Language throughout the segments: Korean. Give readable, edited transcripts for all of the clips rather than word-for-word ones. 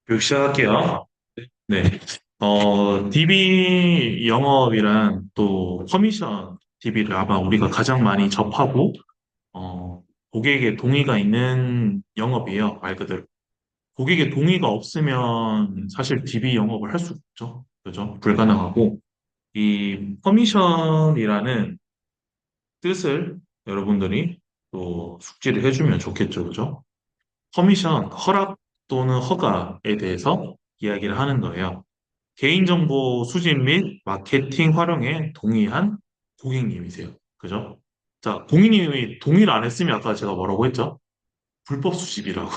교육 시작할게요. 네. DB 영업이란 또 커미션 DB를 아마 우리가 가장 많이 접하고, 어, 고객의 동의가 있는 영업이에요. 말 그대로. 고객의 동의가 없으면 사실 DB 영업을 할 수 없죠. 그죠? 불가능하고, 이 커미션이라는 뜻을 여러분들이 또 숙지를 해주면 좋겠죠. 그죠? 커미션, 허락 또는 허가에 대해서 이야기를 하는 거예요. 개인정보 수집 및 마케팅 활용에 동의한 고객님이세요. 그죠? 자, 고객님이 동의를 안 했으면 아까 제가 뭐라고 했죠? 불법 수집이라고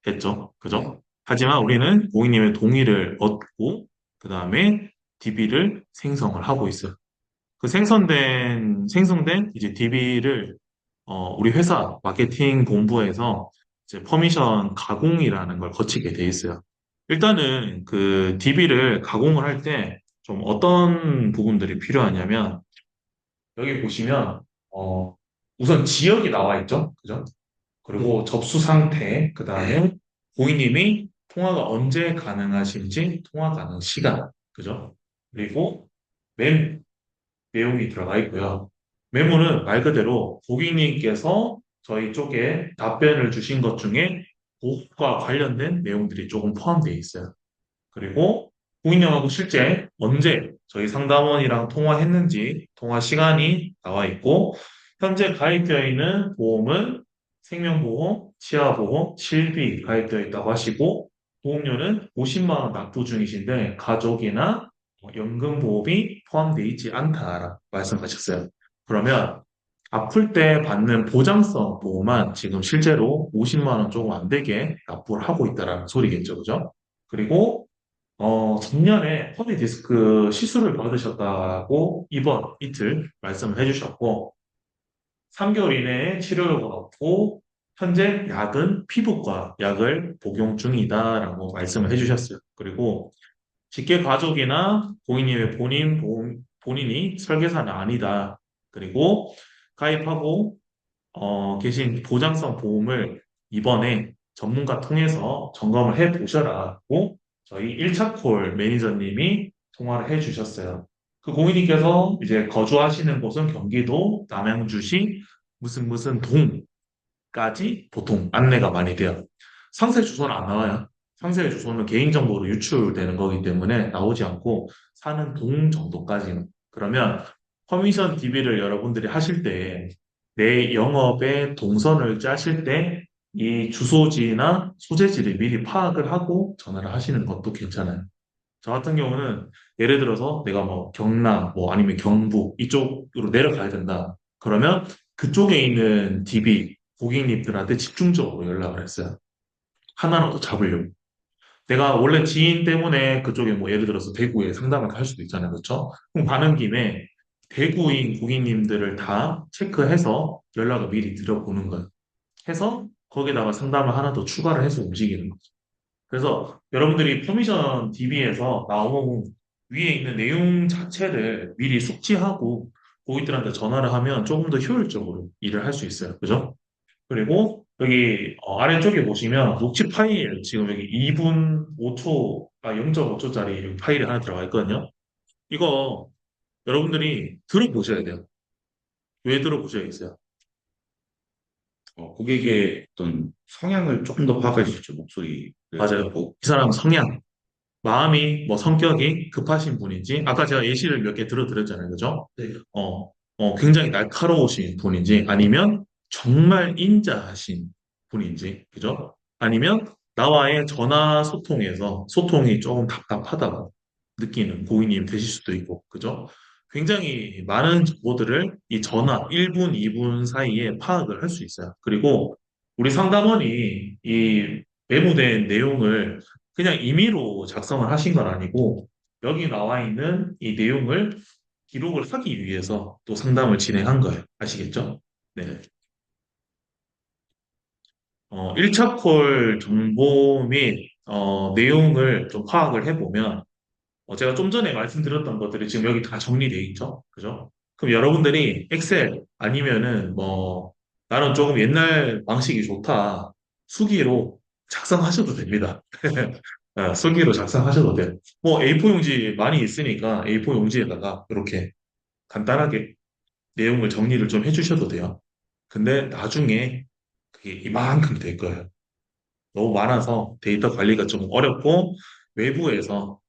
했죠. 그죠? 하지만 우리는 고객님의 동의를 얻고, 그 다음에 DB를 생성을 하고 있어요. 그 생성된 이제 DB를 우리 회사 마케팅 본부에서 이제 퍼미션 가공이라는 걸 거치게 돼 있어요. 일단은 그 DB를 가공을 할 때 좀 어떤 부분들이 필요하냐면 여기 보시면 우선 지역이 나와 있죠. 그죠? 그리고 접수 상태, 그 다음에 고객님이 통화가 언제 가능하신지 통화 가능 시간, 그죠? 그리고 메모, 내용이 들어가 있고요. 메모는 말 그대로 고객님께서 저희 쪽에 답변을 주신 것 중에 그것과 관련된 내용들이 조금 포함되어 있어요. 그리고 고객님하고 실제 언제 저희 상담원이랑 통화했는지 통화 시간이 나와 있고 현재 가입되어 있는 보험은 생명보험, 치아보험, 실비 가입되어 있다고 하시고 보험료는 50만 원 납부 중이신데 가족이나 연금보험이 포함되어 있지 않다라 말씀하셨어요. 그러면 아플 때 받는 보장성 보험만 지금 실제로 50만 원 조금 안 되게 납부를 하고 있다라는 소리겠죠, 그죠? 그리고 작년에 허리 디스크 시술을 받으셨다고 이번 이틀 말씀을 해주셨고, 3개월 이내에 치료를 받았고, 현재 약은 피부과 약을 복용 중이다라고 말씀을 해주셨어요. 그리고 직계 가족이나 고객님의 본인이 설계사는 아니다. 그리고 가입하고 계신 보장성 보험을 이번에 전문가 통해서 점검을 해 보셔라고 저희 1차 콜 매니저님이 통화를 해 주셨어요. 그 고객님께서 이제 거주하시는 곳은 경기도 남양주시 무슨 무슨 동까지 보통 안내가 많이 돼요. 상세 주소는 안 나와요. 상세 주소는 개인정보로 유출되는 거기 때문에 나오지 않고 사는 동 정도까지는. 그러면 커미션 DB를 여러분들이 하실 때 내 영업의 동선을 짜실 때 이 주소지나 소재지를 미리 파악을 하고 전화를 하시는 것도 괜찮아요. 저 같은 경우는 예를 들어서 내가 뭐 경남 뭐 아니면 경북 이쪽으로 내려가야 된다. 그러면 그쪽에 있는 DB 고객님들한테 집중적으로 연락을 했어요. 하나라도 잡으려고. 내가 원래 지인 때문에 그쪽에 뭐 예를 들어서 대구에 상담을 갈 수도 있잖아요. 그렇죠? 그럼 가는 김에 대구인 고객님들을 다 체크해서 연락을 미리 드려보는 거예요. 해서 거기다가 상담을 하나 더 추가를 해서 움직이는 거죠. 그래서 여러분들이 퍼미션 DB에서 나오는 위에 있는 내용 자체를 미리 숙지하고 고객들한테 전화를 하면 조금 더 효율적으로 일을 할 수 있어요. 그죠? 그리고 여기 아래쪽에 보시면 녹취 파일 지금 여기 2분 5초, 0.5초짜리 파일이 하나 들어가 있거든요. 이거 여러분들이 들어보셔야 돼요. 왜 들어보셔야겠어요? 고객의 어떤 성향을 조금 더 파악할 수 있죠, 목소리를 맞아요. 듣고. 이 사람 성향, 마음이 뭐 성격이 급하신 분인지 아까 제가 예시를 몇 개 들어드렸잖아요. 그죠? 네. 굉장히 날카로우신 분인지 아니면 정말 인자하신 분인지 그죠? 아니면 나와의 전화 소통에서 소통이 조금 답답하다고 느끼는 고객님 되실 수도 있고 그죠? 굉장히 많은 정보들을 이 전화 1분, 2분 사이에 파악을 할 수 있어요. 그리고 우리 상담원이 이 메모된 내용을 그냥 임의로 작성을 하신 건 아니고 여기 나와 있는 이 내용을 기록을 하기 위해서 또 상담을 진행한 거예요. 아시겠죠? 네. 1차 콜 정보 및 내용을 좀 파악을 해보면 제가 좀 전에 말씀드렸던 것들이 지금 여기 다 정리되어 있죠? 그죠? 그럼 여러분들이 엑셀 아니면은 뭐 나는 조금 옛날 방식이 좋다. 수기로 작성하셔도 됩니다. 쓰기로 작성하셔도 돼요. 뭐 A4 용지 많이 있으니까 A4 용지에다가 이렇게 간단하게 내용을 정리를 좀 해주셔도 돼요. 근데 나중에 그게 이만큼 될 거예요. 너무 많아서 데이터 관리가 좀 어렵고 외부에서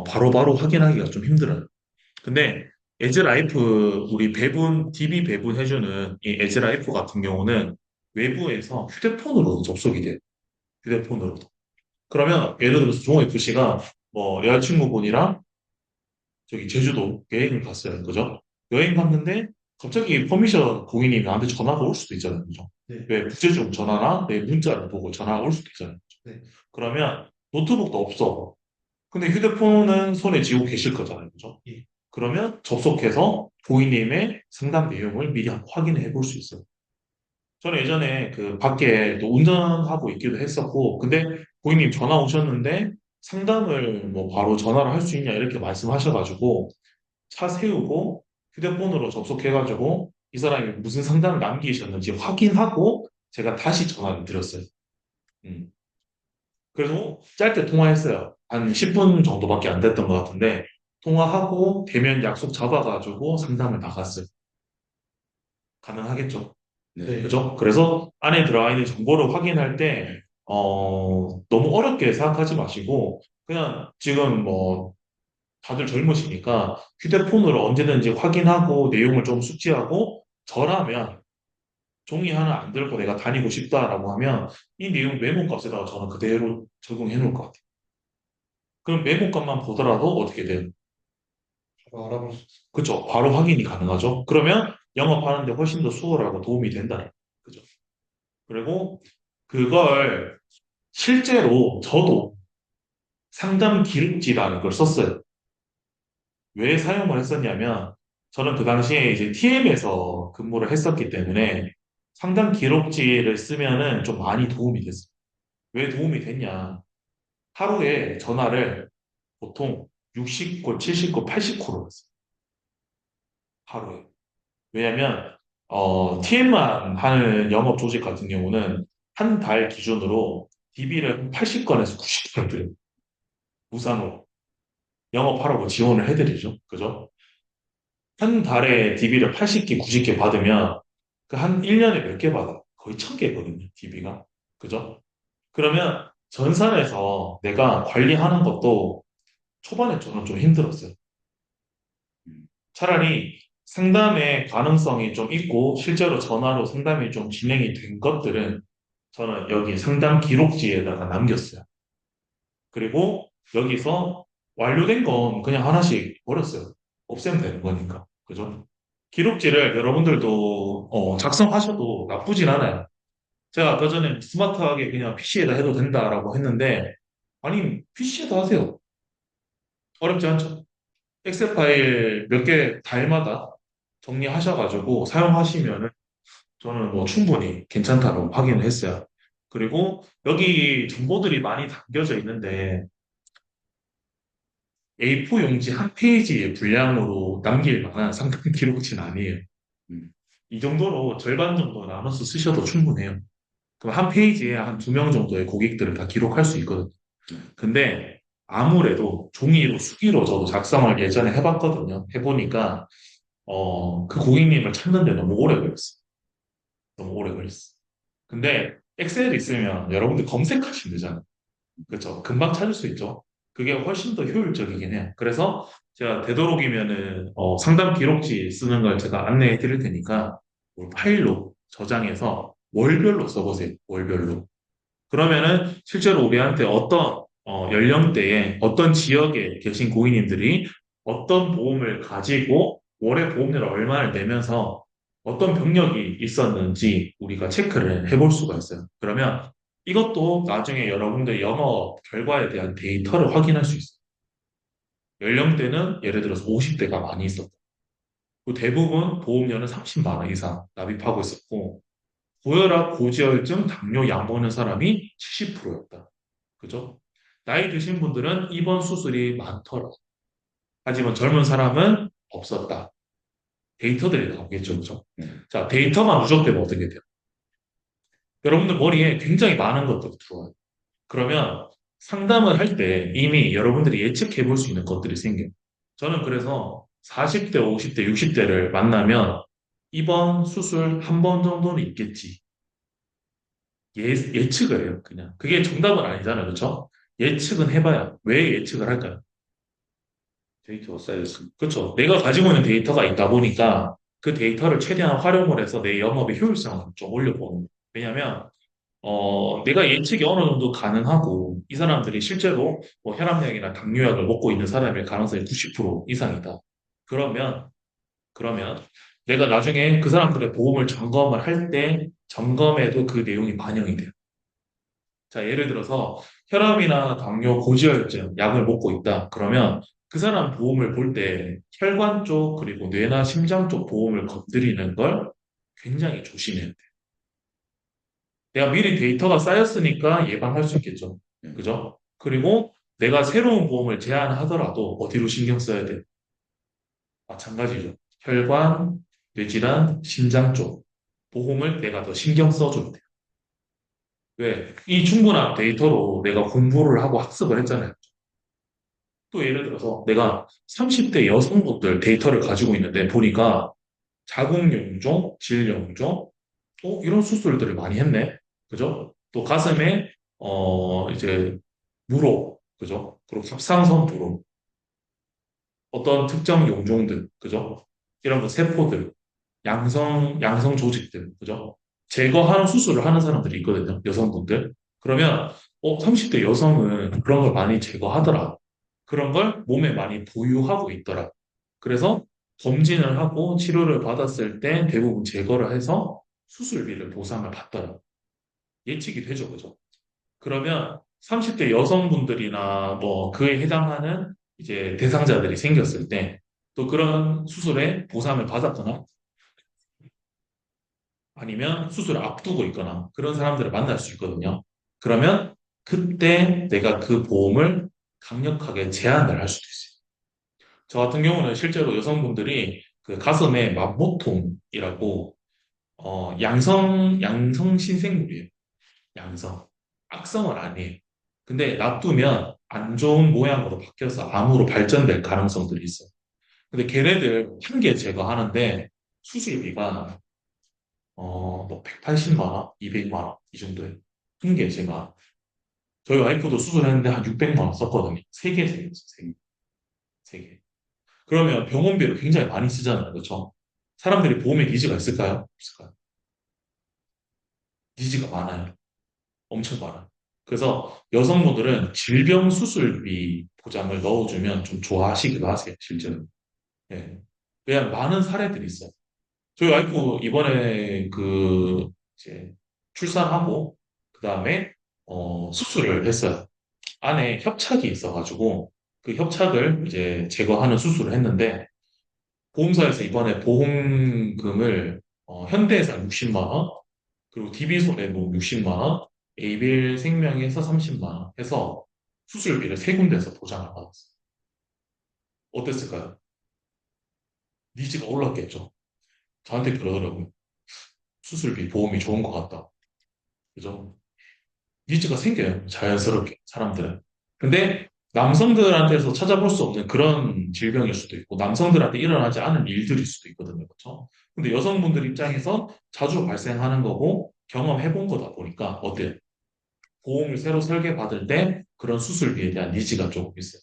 바로바로 확인하기가 좀 힘들어요. 근데 에즈라이프 우리 배분 DB 배분해주는 이 에즈라이프 같은 경우는 외부에서 휴대폰으로 접속이 돼요. 휴대폰으로. 그러면 예를 들어서 종호 FC가 뭐 여자친구분이랑 저기 제주도 여행을 갔어요. 그죠? 여행 갔는데 갑자기 퍼미션 고객님이 나한테 전화가 올 수도 있잖아요. 그죠? 네. 왜 부재중 전화나 내 문자를 보고 전화가 올 수도 있잖아요. 네. 그러면 노트북도 없어. 근데 휴대폰은 손에 쥐고 계실 거잖아요. 그죠? 예. 그러면 접속해서 고객님의 상담 내용을 미리 확인해 볼 수 있어요. 저는 예전에 그 밖에 또 운전하고 있기도 했었고, 근데 고객님 전화 오셨는데 상담을 뭐 바로 전화를 할 수 있냐 이렇게 말씀하셔가지고 차 세우고 휴대폰으로 접속해가지고 이 사람이 무슨 상담을 남기셨는지 확인하고 제가 다시 전화를 드렸어요. 음. 그래서 짧게 통화했어요. 한 10분 정도밖에 안 됐던 것 같은데 통화하고 대면 약속 잡아가지고 상담을 나갔어요. 가능하겠죠? 네. 그죠? 그래서 안에 들어가 있는 정보를 확인할 때, 너무 어렵게 생각하지 마시고, 그냥 지금 뭐, 다들 젊으시니까 휴대폰으로 언제든지 확인하고 내용을 좀 숙지하고, 저라면 종이 하나 안 들고 내가 다니고 싶다라고 하면 이 내용 메모값에다가 저는 그대로 적용해 놓을 것 같아요. 그럼 메모값만 보더라도 어떻게 돼요? 바로 알아볼 수 있어요. 그죠? 바로 확인이 가능하죠? 그러면 영업하는데 훨씬 더 수월하고 도움이 된다. 그죠? 그리고 그걸 실제로 저도 상담 기록지라는 걸 썼어요. 왜 사용을 했었냐면 저는 그 당시에 이제 TM에서 근무를 했었기 때문에 상담 기록지를 쓰면은 좀 많이 도움이 됐어요. 왜 도움이 됐냐? 하루에 전화를 보통 60콜, 70콜, 80콜을 했어요. 하루에. 왜냐면 TM만 하는 영업 조직 같은 경우는 한 달 기준으로 DB를 80건에서 90건 드려요. 무상으로. 영업하라고 지원을 해드리죠. 그죠? 한 달에 DB를 80개, 90개 받으면 그 한 1년에 몇 개 받아? 거의 1000개거든요, DB가. 그죠? 그러면 전산에서 내가 관리하는 것도 초반에 저는 좀 힘들었어요. 차라리 상담의 가능성이 좀 있고 실제로 전화로 상담이 좀 진행이 된 것들은 저는 여기 상담 기록지에다가 남겼어요. 그리고 여기서 완료된 건 그냥 하나씩 버렸어요. 없애면 되는 거니까. 그죠? 기록지를 여러분들도 작성하셔도 나쁘진 않아요. 제가 아까 전에 스마트하게 그냥 PC에다 해도 된다라고 했는데, 아니, PC에다 하세요. 어렵지 않죠? 엑셀 파일 몇 개 달마다 정리하셔가지고 사용하시면은 저는 뭐 충분히 괜찮다고 확인을 했어요. 그리고 여기 정보들이 많이 담겨져 있는데 A4 용지 한 페이지의 분량으로 남길 만한 상담 기록지는 아니에요. 음. 이 정도로 절반 정도 나눠서 쓰셔도 충분해요. 그럼 한 페이지에 한 두 명 정도의 고객들을 다 기록할 수 있거든요. 근데 아무래도 종이로 수기로 저도 작성을 예전에 해봤거든요. 해보니까 그 고객님을 찾는데 너무 오래 걸렸어요. 너무 오래 걸렸어요. 근데 엑셀 있으면 여러분들 검색하시면 되잖아요. 그렇죠. 금방 찾을 수 있죠. 그게 훨씬 더 효율적이긴 해요. 그래서 제가 되도록이면은 상담 기록지 쓰는 걸 제가 안내해 드릴 테니까 파일로 저장해서 월별로 써보세요. 월별로. 그러면은 실제로 우리한테 어떤 연령대에 어떤 지역에 계신 고객님들이 어떤 보험을 가지고 월에 보험료를 얼마를 내면서 어떤 병력이 있었는지 우리가 체크를 해볼 수가 있어요. 그러면 이것도 나중에 여러분들 영업 결과에 대한 데이터를 확인할 수 있어요. 연령대는 예를 들어서 50대가 많이 있었다. 그 대부분 보험료는 30만 원 이상 납입하고 있었고 고혈압, 고지혈증, 당뇨 약 먹는 사람이 70%였다. 그죠? 나이 드신 분들은 입원 수술이 많더라. 하지만 젊은 사람은 없었다. 데이터들이 나오겠죠, 그죠? 자, 데이터만 누적되면 어떻게 돼요? 여러분들 머리에 굉장히 많은 것들이 들어와요. 그러면 상담을 할 때 이미 여러분들이 예측해 볼 수 있는 것들이 생겨요. 저는 그래서 40대, 50대, 60대를 만나면 이번 수술 한 번 정도는 있겠지. 예측을 해요, 그냥. 그게 정답은 아니잖아요, 그렇죠? 예측은 해봐야. 왜 예측을 할까요? 데이터가 쌓였으니까. 그렇죠. 내가 가지고 있는 데이터가 있다 보니까 그 데이터를 최대한 활용을 해서 내 영업의 효율성을 좀 올려보는 거예요. 왜냐면 내가 예측이 어느 정도 가능하고 이 사람들이 실제로 뭐 혈압약이나 당뇨약을 먹고 있는 사람일 가능성이 90% 이상이다. 그러면 그러면 내가 나중에 그 사람들의 보험을 점검을 할 때 점검에도 그 내용이 반영이 돼요. 자, 예를 들어서 혈압이나 당뇨, 고지혈증 약을 먹고 있다. 그러면 그 사람 보험을 볼 때 혈관 쪽 그리고 뇌나 심장 쪽 보험을 건드리는 걸 굉장히 조심해야 돼. 내가 미리 데이터가 쌓였으니까 예방할 수 있겠죠. 예. 그죠? 그리고 내가 새로운 보험을 제안하더라도 어디로 신경 써야 돼? 마찬가지죠. 혈관, 뇌질환, 심장 쪽 보험을 내가 더 신경 써줘야 돼. 왜? 이 충분한 데이터로 내가 공부를 하고 학습을 했잖아요. 또 예를 들어서 내가 30대 여성분들 데이터를 가지고 있는데 보니까 자궁용종, 질용종, 이런 수술들을 많이 했네. 그죠? 또 가슴에, 이제, 무로, 그죠? 그리고 갑상선 부로, 어떤 특정 용종들, 그죠? 이런 거 세포들, 양성 조직들, 그죠? 제거하는 수술을 하는 사람들이 있거든요. 여성분들. 그러면, 30대 여성은 그런 걸 많이 제거하더라. 그런 걸 몸에 많이 보유하고 있더라. 그래서 검진을 하고 치료를 받았을 때 대부분 제거를 해서 수술비를 보상을 받더라. 예측이 되죠, 그죠? 그러면 30대 여성분들이나 뭐 그에 해당하는 이제 대상자들이 생겼을 때 또 그런 수술에 보상을 받았거나 아니면 수술을 앞두고 있거나 그런 사람들을 만날 수 있거든요. 그러면 그때 내가 그 보험을 강력하게 제한을 할 수도 있어요. 저 같은 경우는 실제로 여성분들이 그 가슴에 만모통이라고 양성 신생물이에요. 양성. 악성은 아니에요. 근데 놔두면 안 좋은 모양으로 바뀌어서 암으로 발전될 가능성들이 있어요. 근데 걔네들 한 개 제거하는데 수술비가 뭐 180만 원, 200만 원 이 정도예요. 한 개 제가 저희 와이프도 수술했는데 한 600만 원 썼거든요. 세 개, 세 개, 세 개, 세 개. 그러면 병원비를 굉장히 많이 쓰잖아요. 그렇죠? 사람들이 보험에 니즈가 있을까요? 없을까요? 니즈가 많아요. 엄청 많아요. 그래서 여성분들은 질병 수술비 보장을 넣어주면 좀 좋아하시기도 하세요, 실제로. 예. 왜냐하면 많은 사례들이 있어요. 저희 와이프 이번에 이제 출산하고, 그 다음에, 수술을 했어요. 안에 협착이 있어가지고, 그 협착을 이제 제거하는 수술을 했는데, 보험사에서 이번에 보험금을, 현대해서 60만 원, 그리고 DB손해보 60만 원, 에이빌 생명에서 30만 원 해서 수술비를 세 군데에서 보장을 받았어요. 어땠을까요? 니즈가 올랐겠죠. 저한테 그러더라고요. 수술비 보험이 좋은 것 같다. 그죠? 니즈가 생겨요. 자연스럽게 사람들은. 근데 남성들한테서 찾아볼 수 없는 그런 질병일 수도 있고 남성들한테 일어나지 않은 일들일 수도 있거든요. 그렇죠? 근데 여성분들 입장에서 자주 발생하는 거고 경험해 본 거다 보니까 어때요? 보험을 새로 설계받을 때 그런 수술비에 대한 니즈가 조금 있어요.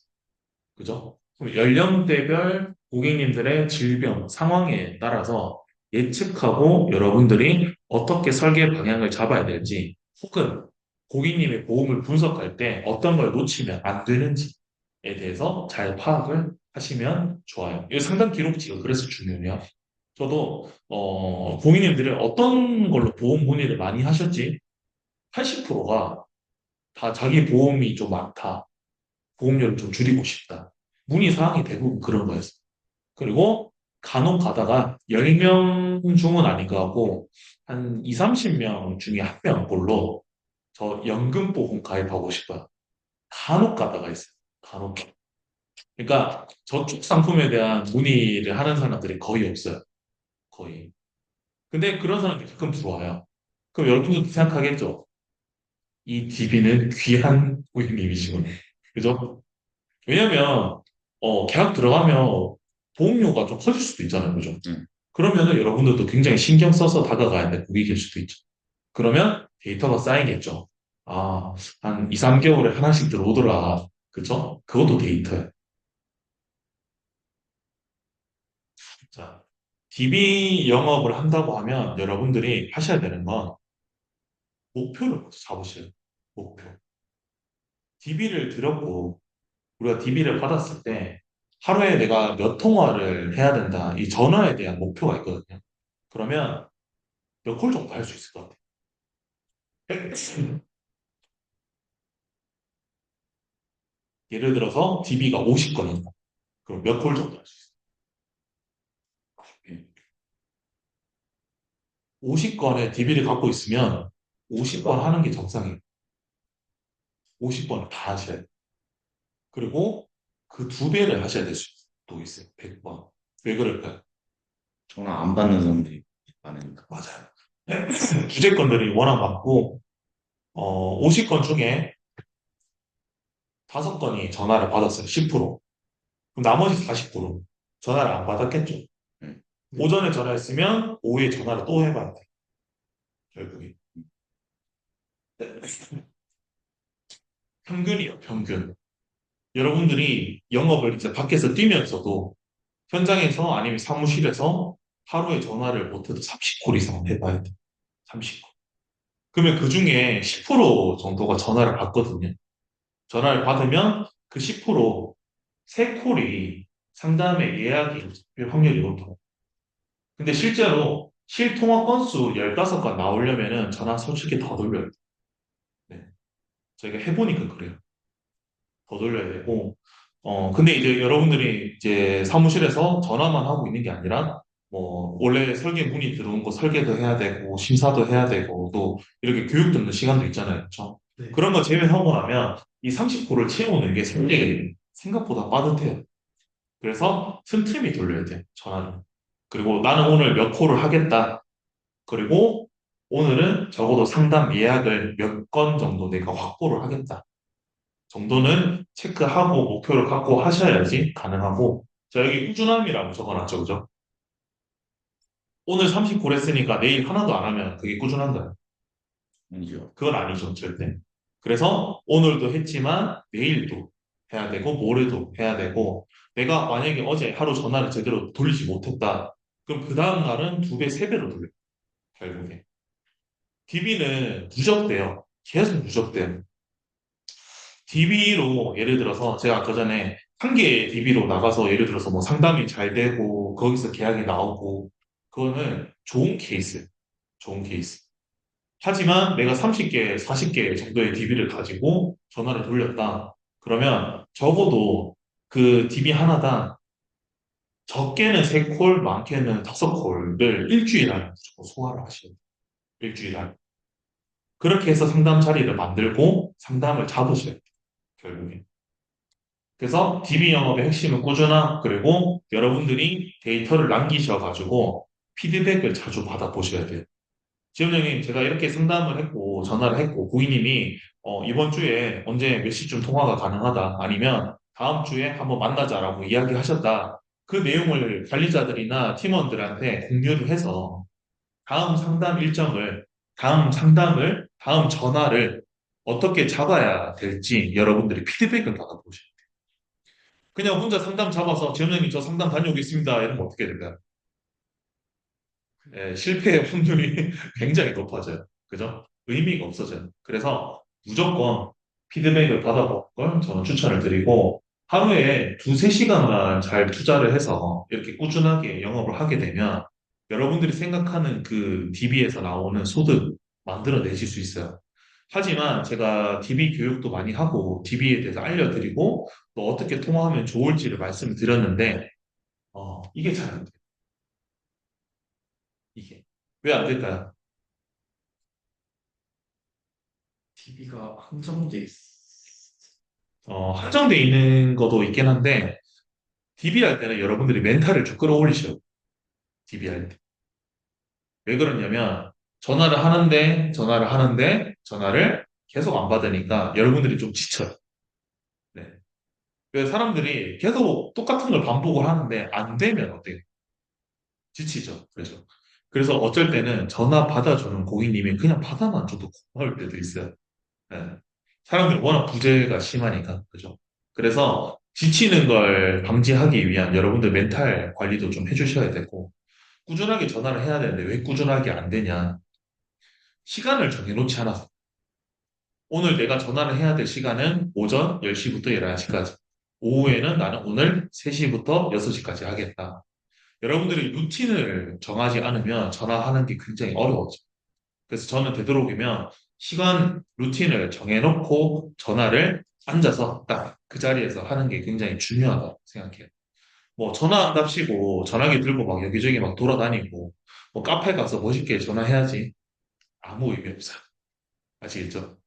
그죠? 그럼 연령대별 고객님들의 질병 상황에 따라서 예측하고 여러분들이 어떻게 설계 방향을 잡아야 될지 혹은 고객님의 보험을 분석할 때 어떤 걸 놓치면 안 되는지에 대해서 잘 파악을 하시면 좋아요. 이 상담 기록지가 그래서 중요해요. 저도 고객님들이 어떤 걸로 보험 문의를 많이 하셨지? 80%가 다 자기 보험이 좀 많다. 보험료를 좀 줄이고 싶다. 문의 사항이 대부분 그런 거였어요. 그리고 간혹 가다가 10명 중은 아닌 것 같고 한 2, 30명 중에 한 명꼴로 저 연금보험 가입하고 싶어요. 간혹 가다가 있어요. 간혹. 그러니까 저쪽 상품에 대한 문의를 하는 사람들이 거의 없어요. 거의. 근데 그런 사람들이 가끔 들어와요. 그럼 여러분도 생각하겠죠. 이 DB는 귀한 고객님이시군요. 그죠? 왜냐면, 계약 들어가면 보험료가 좀 커질 수도 있잖아요. 그죠? 응. 그러면은 여러분들도 굉장히 신경 써서 다가가야 될 고객일 수도 있죠. 그러면 데이터가 쌓이겠죠. 아, 한 2, 3개월에 하나씩 들어오더라. 그죠? 그것도 데이터예요. 자, DB 영업을 한다고 하면 여러분들이 하셔야 되는 건 목표를 먼저 잡으셔야 돼요. 목표. DB를 들었고 우리가 DB를 받았을 때 하루에 내가 몇 통화를 해야 된다. 이 전화에 대한 목표가 있거든요. 그러면 몇 콜 정도 할 수 있을 것 같아요. 예를 들어서 DB가 50건이다. 그럼 몇 콜 정도 할 수 있어요? 50건의 DB를 갖고 있으면 50번 하는 게 정상이에요. 50번을 다 하셔야 돼요. 그리고 그 두 배를 하셔야 될 수도 있어요. 100번. 왜 그럴까요? 전화 안 받는 사람들이 많으니까. 맞아요. 주재건들이 워낙 많고, 50건 중에 5건이 전화를 받았어요. 10%. 그럼 나머지 40% 전화를 안 받았겠죠. 응. 오전에 전화했으면 오후에 전화를 또 해봐야 돼. 결국에. 평균이요, 평균. 여러분들이 영업을 이제 밖에서 뛰면서도 현장에서 아니면 사무실에서 하루에 전화를 못해도 30콜 이상 해봐야 돼. 30콜. 그러면 그 중에 10% 정도가 전화를 받거든요. 전화를 받으면 그 10%, 3콜이 상담의 예약이 될 확률이 높아요. 근데 실제로 실통화 건수 15건 나오려면은 전화 솔직히 더 돌려야 돼요. 네. 저희가 해보니까 그래요. 더 돌려야 되고, 근데 이제 여러분들이 이제 사무실에서 전화만 하고 있는 게 아니라, 뭐, 원래 설계 문의 들어온 거 설계도 해야 되고, 심사도 해야 되고, 또 이렇게 교육 듣는 시간도 있잖아요. 그렇죠? 네. 그런 거 제외하고 나면 이 30%를 채우는 게 굉장히 생각보다 빠듯해요. 그래서 틈틈이 돌려야 돼요. 전화를. 그리고 나는 오늘 몇 콜을 하겠다. 그리고 오늘은 적어도 상담 예약을 몇 건 정도 내가 확보를 하겠다. 정도는 체크하고 목표를 갖고 하셔야지 가능하고, 자, 여기 꾸준함이라고 적어놨죠, 그죠? 오늘 30골 했으니까 내일 하나도 안 하면 그게 꾸준한가요? 아니죠. 그건 아니죠, 절대. 그래서 오늘도 했지만 내일도 해야 되고, 모레도 해야 되고, 내가 만약에 어제 하루 전화를 제대로 돌리지 못했다. 그럼 그 다음날은 2배, 3배로 돌려요, 결국에. DB는 누적돼요. 계속 누적돼요. DB로 예를 들어서 제가 아까 전에 한 개의 DB로 나가서 예를 들어서 뭐 상담이 잘 되고 거기서 계약이 나오고 그거는 좋은 케이스, 좋은 케이스. 하지만 내가 30개, 40개 정도의 DB를 가지고 전화를 돌렸다. 그러면 적어도 그 DB 하나당 적게는 3콜, 많게는 5콜을 일주일 안에 무조건 소화를 하셔야 돼요. 일주일 안에. 그렇게 해서 상담 자리를 만들고 상담을 잡으셔야 돼요. 결국에. 그래서 DB 영업의 핵심은 꾸준함, 그리고 여러분들이 데이터를 남기셔가지고 피드백을 자주 받아보셔야 돼요. 지원장님, 제가 이렇게 상담을 했고, 전화를 했고, 고객님이 이번 주에 언제 몇 시쯤 통화가 가능하다, 아니면 다음 주에 한번 만나자라고 이야기하셨다. 그 내용을 관리자들이나 팀원들한테 공유를 해서 다음 상담 일정을, 다음 상담을, 다음 전화를 어떻게 잡아야 될지 여러분들이 피드백을 받아보셔요. 그냥 혼자 상담 잡아서 지원장님 저 상담 다녀오겠습니다. 이러면 어떻게 될까요? 실패의 확률이 굉장히 높아져요. 그죠? 의미가 없어져요. 그래서 무조건 피드백을 받아보는 걸 저는 추천을 드리고 하루에 2, 3시간만 잘 투자를 해서 이렇게 꾸준하게 영업을 하게 되면 여러분들이 생각하는 그 DB에서 나오는 소득 만들어내실 수 있어요. 하지만 제가 DB 교육도 많이 하고 DB에 대해서 알려드리고 또 어떻게 통화하면 좋을지를 말씀드렸는데 이게 잘 안 돼요. 이게. 왜 안 될까요? TV가 한정돼 있어. 한정돼 있는 것도 있긴 한데, DB 할 때는 여러분들이 멘탈을 좀 끌어올리셔요. DB 할 때. 왜 그러냐면, 전화를 하는데, 전화를 하는데, 전화를 계속 안 받으니까 여러분들이 좀 지쳐요. 네. 왜 사람들이 계속 똑같은 걸 반복을 하는데 안 되면 어때요? 지치죠. 그래서 어쩔 때는 전화 받아주는 고객님이 그냥 받아만 줘도 고마울 때도 있어요. 네. 사람들이 워낙 부재가 심하니까, 그죠? 그래서 지치는 걸 방지하기 위한 여러분들 멘탈 관리도 좀 해주셔야 되고, 꾸준하게 전화를 해야 되는데 왜 꾸준하게 안 되냐? 시간을 정해놓지 않아서. 오늘 내가 전화를 해야 될 시간은 오전 10시부터 11시까지. 오후에는 나는 오늘 3시부터 6시까지 하겠다. 여러분들이 루틴을 정하지 않으면 전화하는 게 굉장히 어려워져. 그래서 저는 되도록이면 시간 루틴을 정해놓고 전화를 앉아서 딱 그 자리에서 하는 게 굉장히 중요하다고 생각해요. 뭐 전화 안 답시고 전화기 들고 막 여기저기 막 돌아다니고 뭐 카페 가서 멋있게 전화해야지 아무 의미 없어요. 아시겠죠?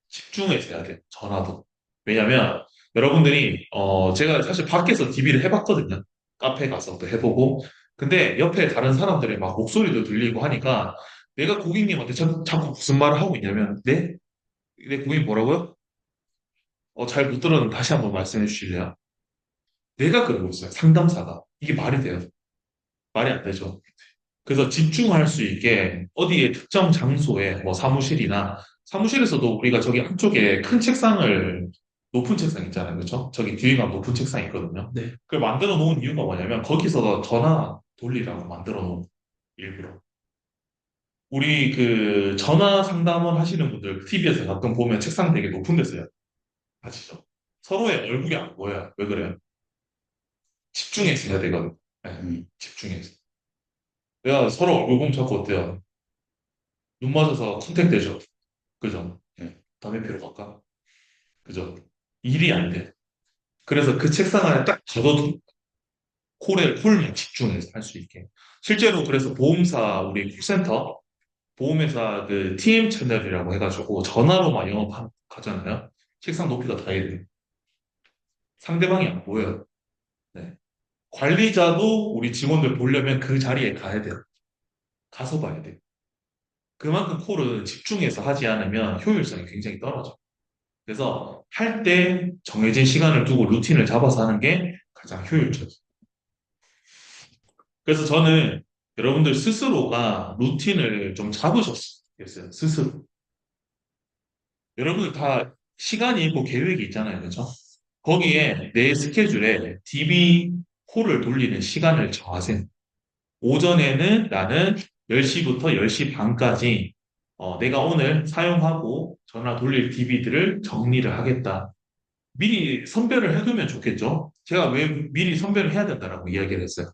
집중해서 해야 돼요. 전화도. 왜냐면 여러분들이 제가 사실 밖에서 DB를 해봤거든요. 카페 가서도 해보고. 근데 옆에 다른 사람들의 막 목소리도 들리고 하니까 내가 고객님한테 자꾸 무슨 말을 하고 있냐면 네? 내 고객님 뭐라고요? 잘 못 들었는데 다시 한번 말씀해 주실래요? 내가 그러고 있어요. 상담사가. 이게 말이 돼요? 말이 안 되죠. 그래서 집중할 수 있게 어디에 특정 장소에 뭐 사무실이나 사무실에서도 우리가 저기 한쪽에 큰 책상을 높은 책상 있잖아요. 그렇죠? 저기 뒤에가 높은 책상이 있거든요. 네. 그걸 만들어 놓은 이유가 뭐냐면 거기서 전화 돌리라고 만들어 놓은 일부러. 우리 그 전화 상담을 하시는 분들 TV에서 가끔 보면 책상 되게 높은 데서요. 아시죠? 서로의 얼굴이 안 보여요. 왜 그래요? 집중해서 해야 되거든. 네, 집중해서. 내가 서로 얼굴 보면 자꾸 어때요? 눈 맞아서 컨택 되죠. 그죠? 예. 담배 피러 갈까? 그죠? 일이 안 돼. 그래서 그 책상 안에 딱 가둬둔 콜에 콜만 집중해서 할 수 있게. 실제로 그래서 보험사 우리 콜센터 보험회사 그 TM 채널이라고 해가지고 전화로만 영업하잖아요. 책상 높이가 다 해야 돼. 상대방이 안 보여요. 네. 관리자도 우리 직원들 보려면 그 자리에 가야 돼요. 가서 봐야 돼. 그만큼 콜을 집중해서 하지 않으면 효율성이 굉장히 떨어져. 그래서 할 때 정해진 시간을 두고 루틴을 잡아서 하는 게 가장 효율적이에요. 그래서 저는 여러분들 스스로가 루틴을 좀 잡으셨어요. 스스로. 여러분들 다 시간이 있고 계획이 있잖아요. 그렇죠? 거기에 내 스케줄에 DB 콜을 돌리는 시간을 정하세요. 오전에는 나는 10시부터 10시 반까지 내가 오늘 사용하고 전화 돌릴 DB들을 정리를 하겠다. 미리 선별을 해두면 좋겠죠? 제가 왜 미리 선별을 해야 된다라고 이야기를 했어요.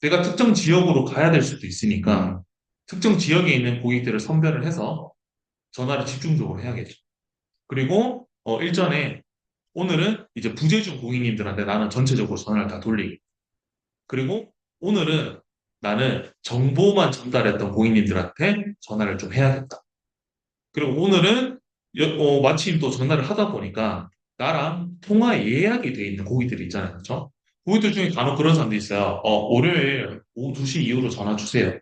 내가 특정 지역으로 가야 될 수도 있으니까 특정 지역에 있는 고객들을 선별을 해서 전화를 집중적으로 해야겠죠. 그리고 일전에 오늘은 이제 부재중 고객님들한테 나는 전체적으로 전화를 다 돌리고 그리고 오늘은 나는 정보만 전달했던 고객님들한테 전화를 좀 해야겠다. 그리고 오늘은 마침 또 전화를 하다 보니까 나랑 통화 예약이 돼 있는 고객들이 있잖아요. 그렇죠? 고객들 중에 간혹 그런 사람도 있어요. 월요일 오후 2시 이후로 전화 주세요.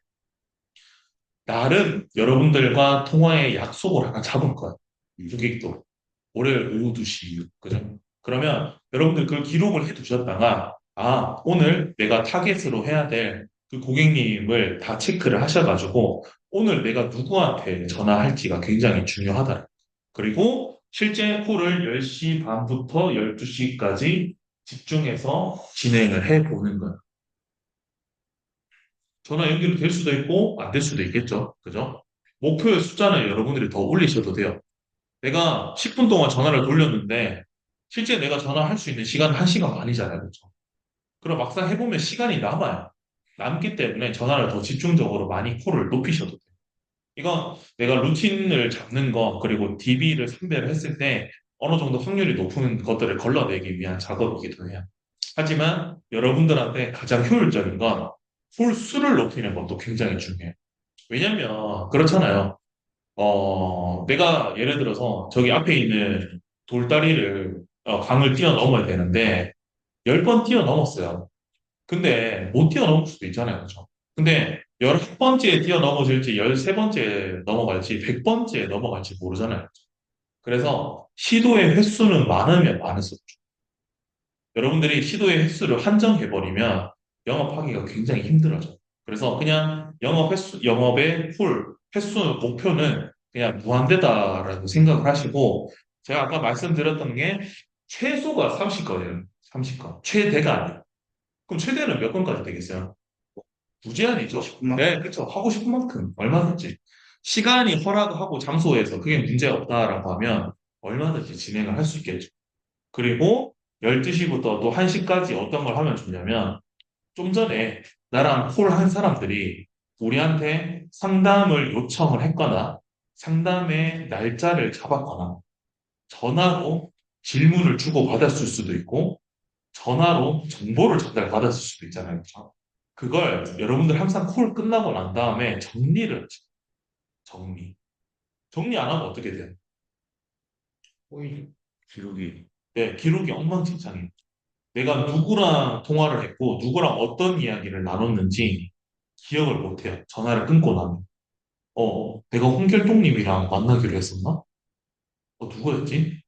나름 여러분들과 통화의 약속을 하나 잡은 거예요. 고객도. 월요일 오후 2시 이후. 그죠? 그러면 여러분들 그걸 기록을 해 두셨다가 오늘 내가 타겟으로 해야 될 그 고객님을 다 체크를 하셔가지고 오늘 내가 누구한테 전화할지가 굉장히 중요하다. 그리고 실제 콜을 10시 반부터 12시까지 집중해서 진행을 해 보는 거예요. 전화 연결이 될 수도 있고 안 될 수도 있겠죠. 그죠? 목표의 숫자는 여러분들이 더 올리셔도 돼요. 내가 10분 동안 전화를 돌렸는데 실제 내가 전화할 수 있는 시간은 1시간 반이잖아요. 그렇죠? 그럼 막상 해보면 시간이 남아요. 남기 때문에 전화를 더 집중적으로 많이 콜을 높이셔도 돼요. 이건 내가 루틴을 잡는 거 그리고 DB를 선별을 했을 때 어느 정도 확률이 높은 것들을 걸러내기 위한 작업이기도 해요. 하지만 여러분들한테 가장 효율적인 건 콜 수를 높이는 것도 굉장히 중요해요. 왜냐면 그렇잖아요. 내가 예를 들어서 저기 앞에 있는 돌다리를 강을 뛰어넘어야 되는데 10번 뛰어넘었어요. 근데 못 뛰어넘을 수도 있잖아요. 그죠? 근데 11번째에 뛰어넘어질지, 13번째에 넘어갈지, 100번째에 넘어갈지 모르잖아요. 그래서 시도의 횟수는 많으면 많을수록 여러분들이 시도의 횟수를 한정해버리면 영업하기가 굉장히 힘들어져. 그래서 그냥 영업의 횟수 목표는 그냥 무한대다라고 생각을 하시고, 제가 아까 말씀드렸던 게 최소가 30건이에요. 30건. 최대가 아니에요. 그럼 최대는 몇 건까지 되겠어요? 무제한이죠. 10분만? 네, 그렇죠. 하고 싶은 만큼 얼마든지. 시간이 허락하고 장소에서 그게 문제 없다라고 하면 얼마든지 진행을 할 수 있겠죠. 그리고 12시부터 또 1시까지 어떤 걸 하면 좋냐면 좀 전에 나랑 콜한 사람들이 우리한테 상담을 요청을 했거나 상담의 날짜를 잡았거나 전화로 질문을 주고받았을 수도 있고 전화로 정보를 전달받았을 수도 있잖아요. 그렇죠? 그걸 여러분들 항상 콜 끝나고 난 다음에 정리를 하죠. 정리. 정리 안 하면 어떻게 돼요? 호의 기록이. 네, 기록이 엉망진창이에요. 내가 누구랑 통화를 했고 누구랑 어떤 이야기를 나눴는지 기억을 못해요. 전화를 끊고 나면. 내가 홍길동님이랑 만나기로 했었나? 누구였지?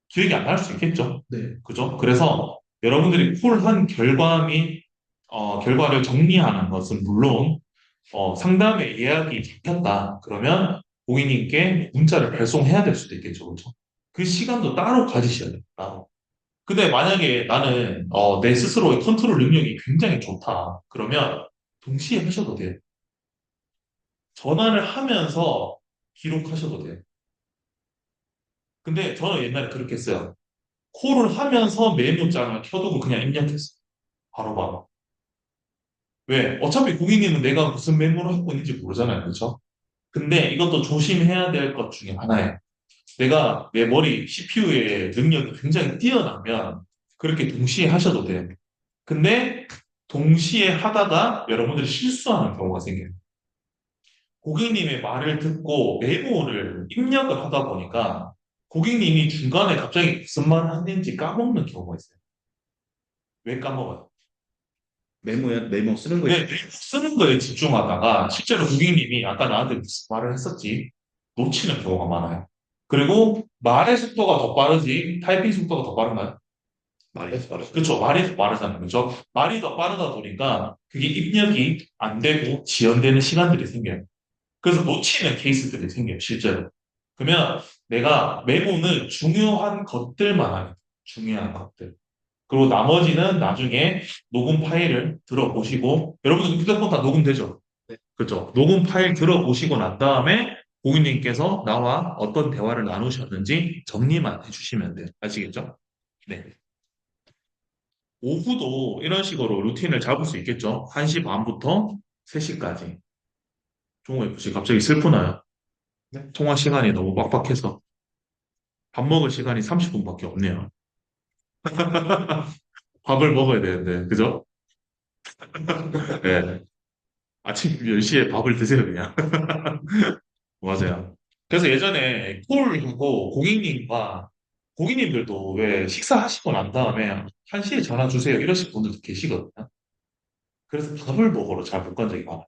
기억이 안 날 수 있겠죠. 네. 그죠? 그래서 여러분들이 콜한 결과를 정리하는 것은 물론, 상담에 예약이 잡혔다. 그러면 고객님께 문자를 발송해야 될 수도 있겠죠. 그죠? 그 시간도 따로 가지셔야 돼요. 따로. 근데 만약에 나는 내 스스로의 컨트롤 능력이 굉장히 좋다. 그러면 동시에 하셔도 돼요. 전화를 하면서 기록하셔도 돼요. 근데 저는 옛날에 그렇게 했어요. 콜을 하면서 메모장을 켜두고 그냥 입력했어요. 바로바로. 왜? 어차피 고객님은 내가 무슨 메모를 하고 있는지 모르잖아요. 그렇죠? 근데 이것도 조심해야 될 것 중에 하나예요. 내가 내 머리 CPU의 능력이 굉장히 뛰어나면 그렇게 동시에 하셔도 돼요. 근데 동시에 하다가 여러분들이 실수하는 경우가 생겨요. 고객님의 말을 듣고 메모를 입력을 하다 보니까 고객님이 중간에 갑자기 무슨 말을 했는지 까먹는 경우가 있어요. 왜 까먹어요? 메모 쓰는 거에 네, 메모 쓰는 거에 집중하다가 실제로 고객님이 아까 나한테 무슨 말을 했었지 놓치는 경우가 많아요. 그리고 말의 속도가 더 빠르지 타이핑 속도가 더 빠른가요? 말이 빠르죠. 그렇죠. 말이 더 빠르잖아요. 그렇죠. 말이 더 빠르다 보니까 그게 입력이 안 되고 지연되는 시간들이 생겨요. 그래서 놓치는 케이스들이 생겨요, 실제로. 그러면 내가 메모는 중요한 것들만 하는 거예요. 중요한 것들. 그리고 나머지는 나중에 녹음 파일을 들어보시고, 여러분들 휴대폰 다 녹음되죠? 네. 그렇죠. 녹음 파일 들어보시고 난 다음에 고객님께서 나와 어떤 대화를 나누셨는지 정리만 해주시면 돼요. 아시겠죠? 네. 오후도 이런 식으로 루틴을 잡을 수 있겠죠? 1시 반부터 3시까지. 종호 FC 갑자기 슬프나요? 네. 통화 시간이 너무 빡빡해서 밥 먹을 시간이 30분밖에 없네요. 밥을 먹어야 되는데, 그죠? 네. 아침 10시에 밥을 드세요, 그냥. 맞아요. 그래서 예전에 콜하고 고객님들도 왜 식사하시고 난 다음에 1시에 전화 주세요. 이러신 분들도 계시거든요. 그래서 밥을 먹으러 잘 못 간 적이 많아요.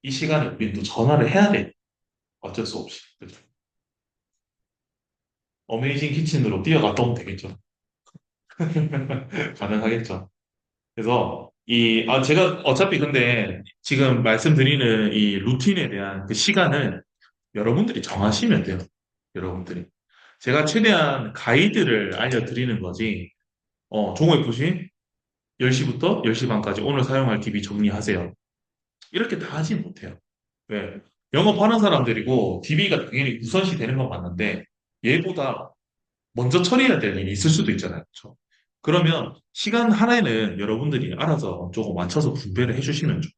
이 시간에 우리는 또 전화를 해야 돼. 어쩔 수 없이. 그죠? 어메이징 키친으로 뛰어갔다 오면 되겠죠. 가능하겠죠. 그래서 제가 어차피 근데 지금 말씀드리는 이 루틴에 대한 그 시간을 여러분들이 정하시면 돼요. 여러분들이. 제가 최대한 가이드를 알려드리는 거지, 종호 FC 10시부터 10시 반까지 오늘 사용할 DB 정리하세요. 이렇게 다 하진 못해요. 왜? 영업하는 사람들이고 DB가 당연히 우선시 되는 건 맞는데 얘보다 먼저 처리해야 될 일이 있을 수도 있잖아요. 그렇죠? 그러면 시간 하나에는 여러분들이 알아서 조금 맞춰서 분배를 해주시면 좋아요.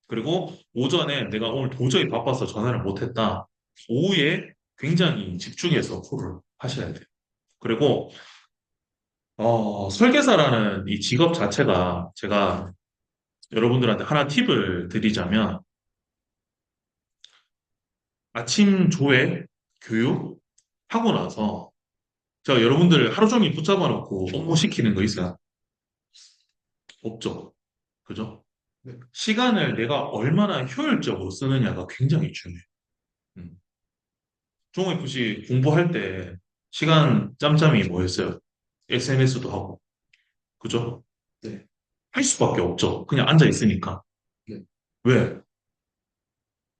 그리고 오전에 내가 오늘 도저히 바빠서 전화를 못했다. 오후에 굉장히 집중해서 콜을 하셔야 돼요. 그리고 설계사라는 이 직업 자체가 제가 여러분들한테 하나 팁을 드리자면 아침 조회, 교육 하고 나서 제가 여러분들 하루 종일 붙잡아 놓고 업무 시키는 거 있어요? 없죠. 그죠? 시간을 내가 얼마나 효율적으로 쓰느냐가 굉장히 중요해. 음. 종합FC 공부할 때 시간 짬짬이 뭐였어요? SNS도 하고, 그죠? 네. 할 수밖에 없죠. 그냥 앉아 있으니까. 네. 왜?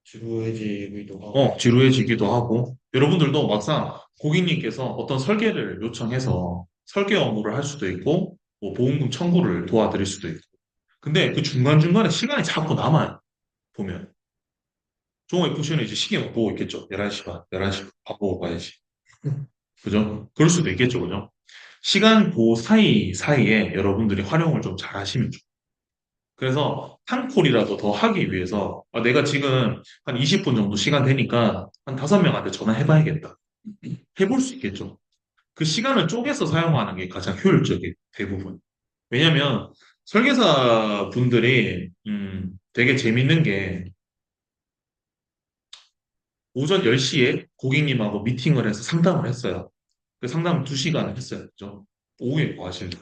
지루해지기도 하고. 지루해지기도 하고, 여러분들도 막상 고객님께서 어떤 설계를 요청해서 설계 업무를 할 수도 있고, 뭐 보험금 청구를 도와드릴 수도 있고. 근데 그 중간중간에 시간이 자꾸 남아요. 보면. 종호 FC는 이제 시계 못 보고 있겠죠. 11시 반, 11시 밥 보고 가야지. 그죠? 그럴 수도 있겠죠. 그죠? 시간 그 사이사이에 여러분들이 활용을 좀 잘 하시면 좋아요. 그래서 한 콜이라도 더 하기 위해서 내가 지금 한 20분 정도 시간 되니까 한 5명한테 전화해봐야겠다. 해볼 수 있겠죠. 그 시간을 쪼개서 사용하는 게 가장 효율적이에요. 대부분. 왜냐면 설계사 분들이 되게 재밌는 게 오전 10시에 고객님하고 미팅을 해서 상담을 했어요. 그 상담을 2시간을 했어요. 그죠? 오후에 뭐 하실래요?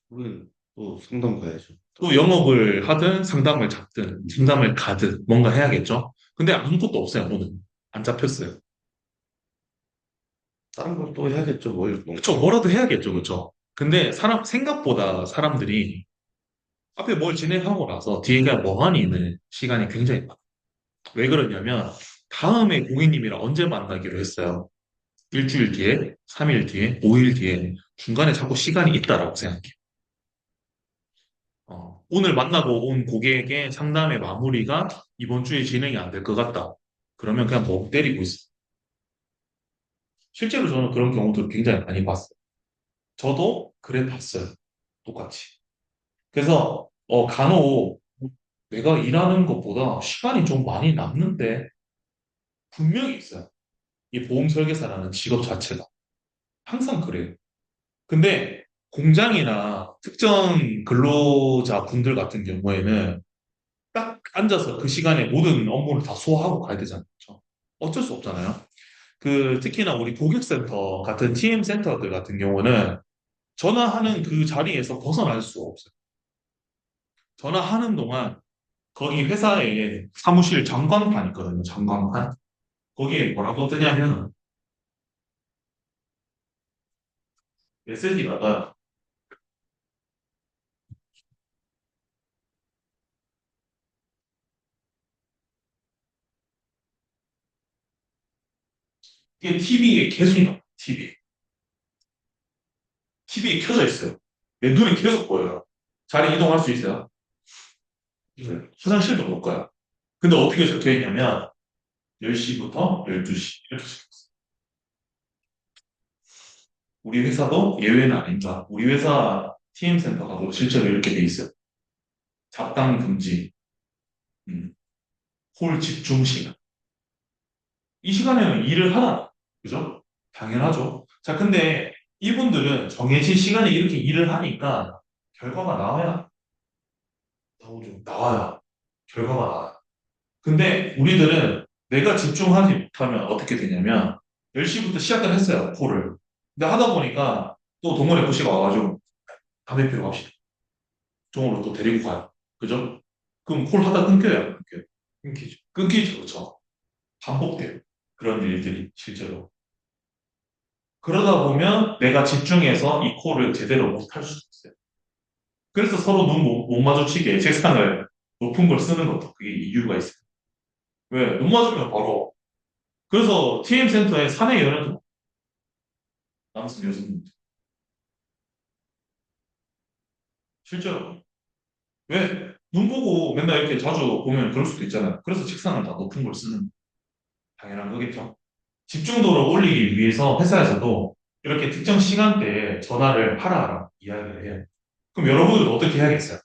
우리는 또 상담 가야죠. 또 영업을 하든 상담을 잡든 상담을 가든 뭔가 해야겠죠? 근데 아무것도 없어요, 오늘. 안 잡혔어요. 다른 걸 또 해야겠죠. 뭘 그쵸, 뭐라도 해야겠죠, 그쵸? 근데 생각보다 사람들이 앞에 뭘 진행하고 나서 뒤에가 멍하니 있는 시간이 굉장히 많아요. 왜 그러냐면, 다음에 고객님이랑 언제 만나기로 했어요. 일주일 뒤에, 3일 뒤에, 5일 뒤에, 중간에 자꾸 시간이 있다라고 생각해요. 오늘 만나고 온 고객의 상담의 마무리가 이번 주에 진행이 안 될 것 같다. 그러면 그냥 멍 때리고 있어요. 실제로 저는 그런 경우들을 굉장히 많이 봤어요. 저도 그래 봤어요. 똑같이. 그래서 간혹 내가 일하는 것보다 시간이 좀 많이 남는데 분명히 있어요. 이 보험 설계사라는 직업 자체가 항상 그래요. 근데 공장이나 특정 근로자 분들 같은 경우에는 딱 앉아서 그 시간에 모든 업무를 다 소화하고 가야 되잖아요. 그렇죠? 어쩔 수 없잖아요. 특히나 우리 고객센터 같은 TM 센터들 같은 경우는 전화하는 그 자리에서 벗어날 수가 없어요. 전화하는 동안 거기 회사에 사무실 전광판 있거든요. 전광판. 거기에 뭐라고 뜨냐면 메시지가 이게 TV에 계속 나와요. TV에. TV에 켜져 있어요. 내 눈에 계속 보여요. 자리 이동할 수 있어요. 화장실도 못 가요. 근데 어떻게 적혀 있냐면 10시부터 12시 이렇게 적혀 있어요. 우리 회사도 예외는 아닌가. 우리 회사 TM센터가 실제로 이렇게 돼 있어요. 잡당 금지, 음, 홀 집중 시간. 이 시간에는 일을 하나, 그죠? 당연하죠. 자, 근데 이분들은 정해진 시간에 이렇게 일을 하니까 결과가 나와야 나오죠. 나와요. 결과가 나와요. 근데 우리들은 내가 집중하지 못하면 어떻게 되냐면 10시부터 시작을 했어요, 콜을. 근데 하다 보니까 또 동호회 FC가 와가지고 담배 피러 갑시다. 종으로 또 데리고 가요. 그죠? 그럼 콜 하다 끊겨요, 안 끊겨요? 끊기죠. 끊기죠, 그렇죠? 반복돼요. 그런 일들이 실제로. 그러다 보면 내가 집중해서 이 콜을 제대로 못할 수도 있어요. 그래서 서로 눈 못 마주치게 책상을 높은 걸 쓰는 것도 그게 이유가 있어요. 왜? 눈 맞으면 바로. 그래서 TM센터에 사내 연애도 남성 여성 실제로. 왜? 눈 보고 맨날 이렇게 자주 보면 그럴 수도 있잖아요. 그래서 책상을 다 높은 걸 쓰는 당연한 거겠죠. 집중도를 올리기 위해서 회사에서도 이렇게 특정 시간대에 전화를 하라 이야기를 해요. 그럼 여러분들은 어떻게 해야겠어요?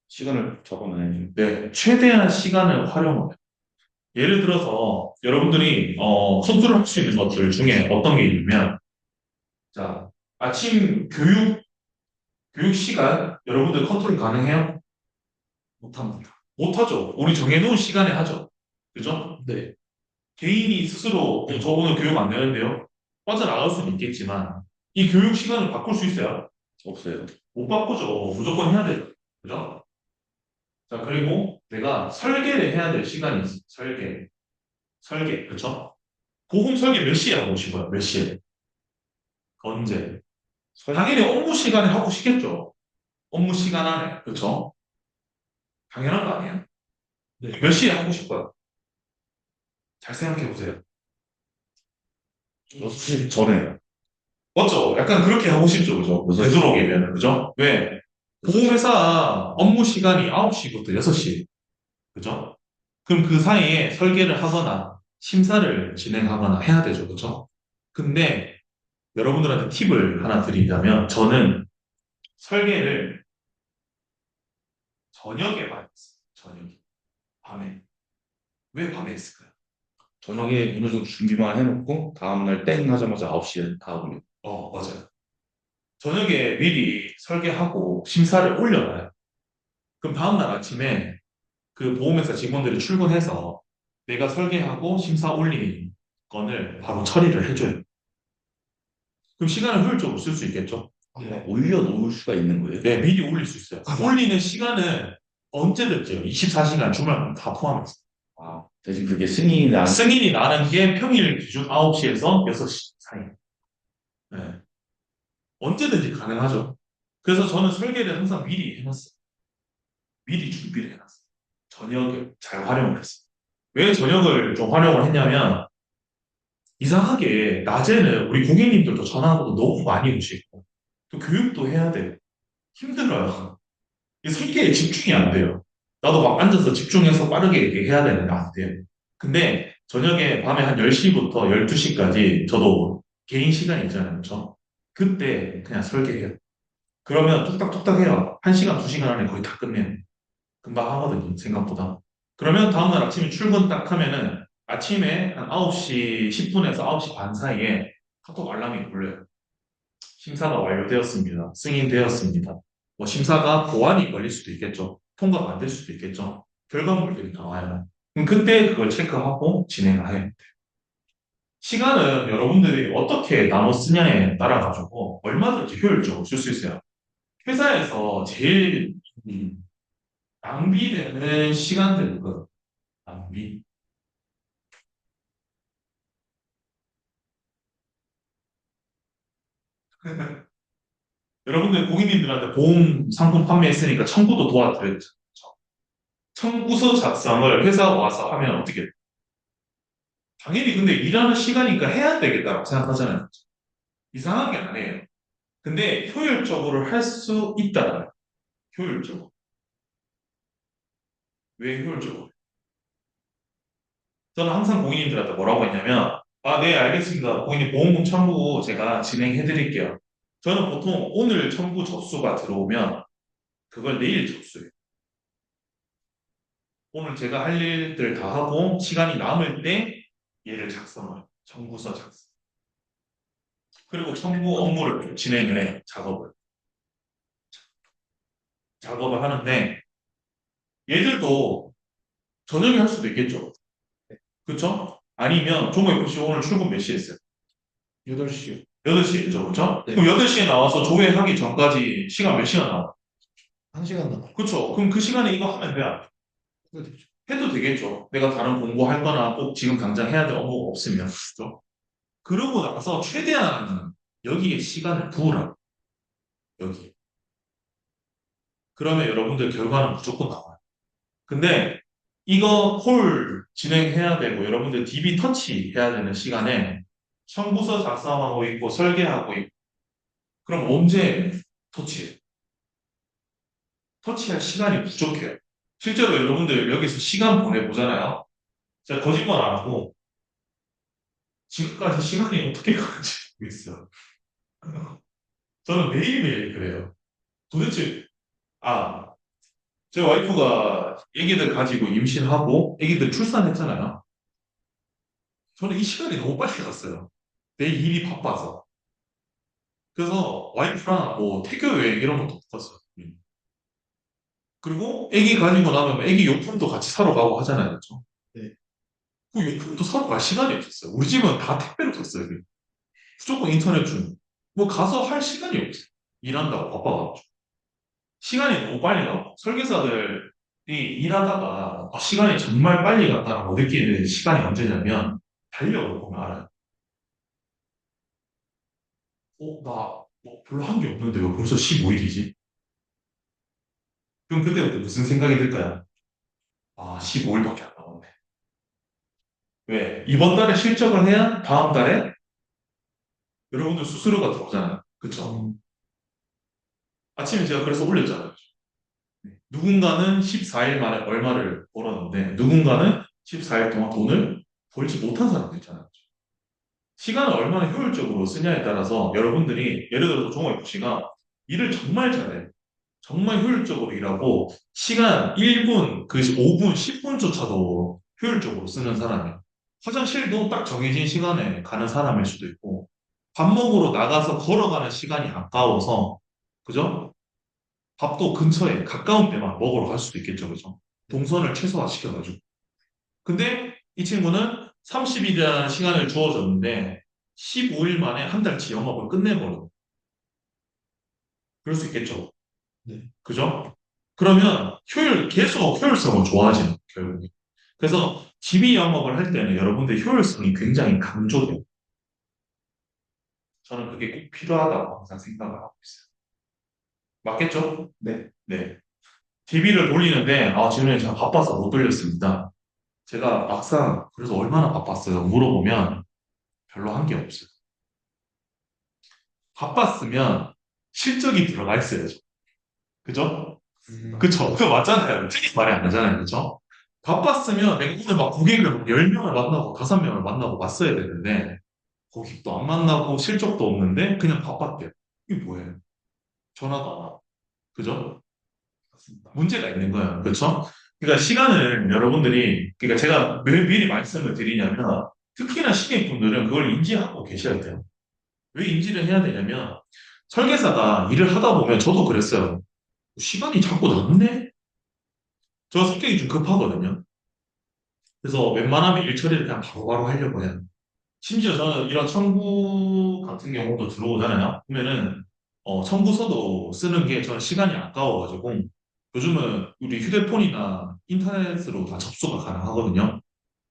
시간을 적어놔야죠. 네, 최대한 시간을 활용해요. 예를 들어서 여러분들이 컨트롤할 수 있는 것들 중에 어떤 게 있냐면 자, 아침 교육 시간 여러분들 컨트롤 가능해요? 못합니다. 못하죠. 우리 정해놓은 시간에 하죠. 그죠? 네. 개인이 스스로 저 오늘 교육 안 되는데요. 빠져나갈 수는 있겠지만 이 교육 시간을 바꿀 수 있어요. 없어요. 못 바꾸죠. 무조건 해야 되죠. 그죠? 자, 그리고 내가 설계를 해야 될 시간이 있어. 설계. 설계. 그쵸? 보험 설계 몇 시에 하고 싶어요? 몇 시에? 언제? 설, 당연히 업무 시간에 하고 싶겠죠. 업무 시간 안에. 그쵸? 당연한 거 아니에요? 네. 몇 시에 하고 싶어요? 잘 생각해 보세요. 6시 전에요. 맞죠? 약간 그렇게 하고 싶죠. 그죠? 여섯 시. 되도록이면. 그죠? 왜? 보험회사 업무 시간이 9시부터 6시. 그죠? 그럼 그 사이에 설계를 하거나 심사를 진행하거나 해야 되죠. 그죠? 근데 여러분들한테 팁을 하나 드리자면 저는 설계를 저녁에 많이 했어요. 저녁에. 밤에. 왜 밤에 했을까요? 저녁에 어느 정도 준비만 해놓고 다음날 땡 하자마자 9시에 다 합니다. 맞아요. 저녁에 미리 설계하고 심사를 올려놔요. 그럼 다음날 아침에 그 보험회사 직원들이 출근해서 내가 설계하고 심사 올린 건을 바로 처리를 해줘요. 그럼 시간을 효율적으로 쓸 수 있겠죠? 네. 올려놓을 수가 있는 거예요? 네, 미리 올릴 수 있어요. 올리는 시간은 언제든지요. 24시간 주말 다 포함해서. 대신 그게 승인이 난, 승인이 나는 게 평일 기준 9시에서 6시 사이. 네. 언제든지 가능하죠. 그래서 저는 설계를 항상 미리 해놨어요. 미리 준비를 해놨어요. 저녁을 잘 활용을 했어요. 왜 저녁을 좀 활용을 했냐면 이상하게 낮에는 우리 고객님들도 전화하고도 너무 많이 오시고 또 교육도 해야 돼요. 힘들어요. 이 설계에 집중이 안 돼요. 나도 막 앉아서 집중해서 빠르게 이렇게 해야 되는데 안 돼요. 근데 저녁에 밤에 한 10시부터 12시까지 저도 개인 시간이 있잖아요. 그렇죠? 그때 그냥 설계해요. 그러면 뚝딱뚝딱 해요. 1시간, 2시간 안에 거의 다 끝내요. 금방 하거든요. 생각보다. 그러면 다음날 아침에 출근 딱 하면은 아침에 한 9시 10분에서 9시 반 사이에 카톡 알람이 울려요. 심사가 완료되었습니다. 승인되었습니다. 뭐 심사가 보완이 걸릴 수도 있겠죠. 통과가 안 될 수도 있겠죠. 결과물들이 나와요. 그럼 그때 그걸 체크하고 진행을 해요. 시간은 여러분들이 어떻게 나눠 쓰냐에 따라 가지고 얼마든지 효율적으로 쓸 수 있어요. 회사에서 제일 낭비되는 시간들, 그 낭비. 여러분들 고객님들한테 보험 상품 판매했으니까 청구도 도와드렸죠. 청구서 작성을 회사 와서 하면 어떻게 돼요? 당연히 근데 일하는 시간이니까 해야 되겠다고 생각하잖아요. 이상한 게 아니에요. 근데 효율적으로 할 수 있다는 효율적으로. 왜 효율적으로? 저는 항상 고객님들한테 뭐라고 했냐면, 네, 알겠습니다. 고객님 보험금 청구 제가 진행해 드릴게요. 저는 보통 오늘 청구 접수가 들어오면 그걸 내일 접수해요. 오늘 제가 할 일들 다 하고 시간이 남을 때 얘를 작성을, 청구서 작성. 그리고 청구 업무를 진행을 해요. 작업을 하는데 얘들도 저녁에 할 수도 있겠죠. 그쵸? 아니면 종업FC 오늘 출근 몇 시에 했어요? 8시요. 8시죠, 그쵸? 네. 그럼 8시에 나와서 조회하기 전까지 시간 몇 시간 나와? 1시간 남아요. 그쵸? 그럼 그 시간에 이거 하면 돼? 해도 되죠. 해도 되겠죠. 내가 다른 공부할 거나 꼭 지금 당장 해야 될 업무가 없으면. 그죠? 그러고 나서 최대한 여기에 시간을 부으라. 여기. 그러면 여러분들 결과는 무조건 나와요. 근데 이거 콜 진행해야 되고 여러분들 DB 터치 해야 되는 시간에 청구서 작성하고 있고 설계하고 있고 그럼 언제 터치해요? 터치할 시간이 부족해요. 실제로 여러분들 여기서 시간 보내보잖아요. 제가 거짓말 안 하고 지금까지 시간이 어떻게 가는지 모르겠어요. 저는 매일매일 그래요. 도대체 제 와이프가 애기들 가지고 임신하고 애기들 출산했잖아요. 저는 이 시간이 너무 빨리 갔어요. 내 일이 바빠서. 그래서 와이프랑 뭐 태교 여행 이런 것도 못 갔어요. 그리고 애기 가지고 나면 애기 용품도 같이 사러 가고 하잖아요. 그렇죠? 네. 그 용품도 사러 갈 시간이 없었어요. 우리 집은 다 택배로 샀어요. 무조건 인터넷 중. 뭐 가서 할 시간이 없어요. 일한다고 바빠가지고. 시간이 너무 빨리 가고, 설계사들이 일하다가 시간이 정말 빨리 갔다라고 느끼는 시간이 언제냐면, 달력을 보면 알아요. 나 별로 한 게 없는데 왜 벌써 15일이지? 그럼 그때부터 무슨 생각이 들까요? 15일밖에 안 남았네. 왜? 이번 달에 실적을 해야 다음 달에 여러분들 수수료가 들어오잖아요. 그쵸? 아침에 제가 그래서 올렸잖아요. 누군가는 14일 만에 얼마를 벌었는데 누군가는 14일 동안 돈을 벌지 못한 사람도 있잖아요. 시간을 얼마나 효율적으로 쓰냐에 따라서 여러분들이 예를 들어서 종합FC가 일을 정말 잘해요. 정말 효율적으로 일하고 시간 1분, 그 5분, 10분조차도 효율적으로 쓰는 사람이에요. 화장실도 딱 정해진 시간에 가는 사람일 수도 있고 밥 먹으러 나가서 걸어가는 시간이 아까워서 그죠? 밥도 근처에 가까운 데만 먹으러 갈 수도 있겠죠, 그죠? 동선을 최소화시켜가지고. 근데 이 친구는 30일이라는 시간을 주어졌는데 15일 만에 한 달치 영업을 끝내버려. 그럴 수 있겠죠. 네. 그죠? 그러면 계속 효율성을 좋아지는, 결국에. 그래서 DB 영업을 할 때는 여러분들 효율성이 굉장히 강조돼요. 저는 그게 꼭 필요하다고 항상 생각을 하고 있어요. 맞겠죠? 네. 네. DB를 돌리는데, 지금 제가 바빠서 못 돌렸습니다. 제가 막상, 그래서 얼마나 바빴어요? 물어보면 별로 한 게 없어요. 바빴으면 실적이 들어가 있어야죠. 그죠? 그쵸? 그거 맞잖아요. 틀린 말이 안 나잖아요. 그죠? 바빴으면 내가 오늘 막 고객을 10명을 만나고 5명을 만나고 왔어야 되는데, 고객도 안 만나고 실적도 없는데, 그냥 바빴대요. 이게 뭐예요? 전화도 안 하고. 그죠? 맞습니다. 문제가 있는 거예요. 그렇죠? 그러니까 시간을 여러분들이 그러니까 제가 왜 미리 말씀을 드리냐면 특히나 신입분들은 그걸 인지하고 계셔야 돼요. 왜 인지를 해야 되냐면 설계사가 일을 하다 보면 저도 그랬어요. 시간이 자꾸 남네? 저 성격이 좀 급하거든요. 그래서 웬만하면 일 처리를 그냥 바로바로 하려고 해요. 심지어 저는 이런 청구 같은 경우도 들어오잖아요. 그러면은 청구서도 쓰는 게 저는 시간이 아까워가지고 요즘은 우리 휴대폰이나 인터넷으로 다 접수가 가능하거든요.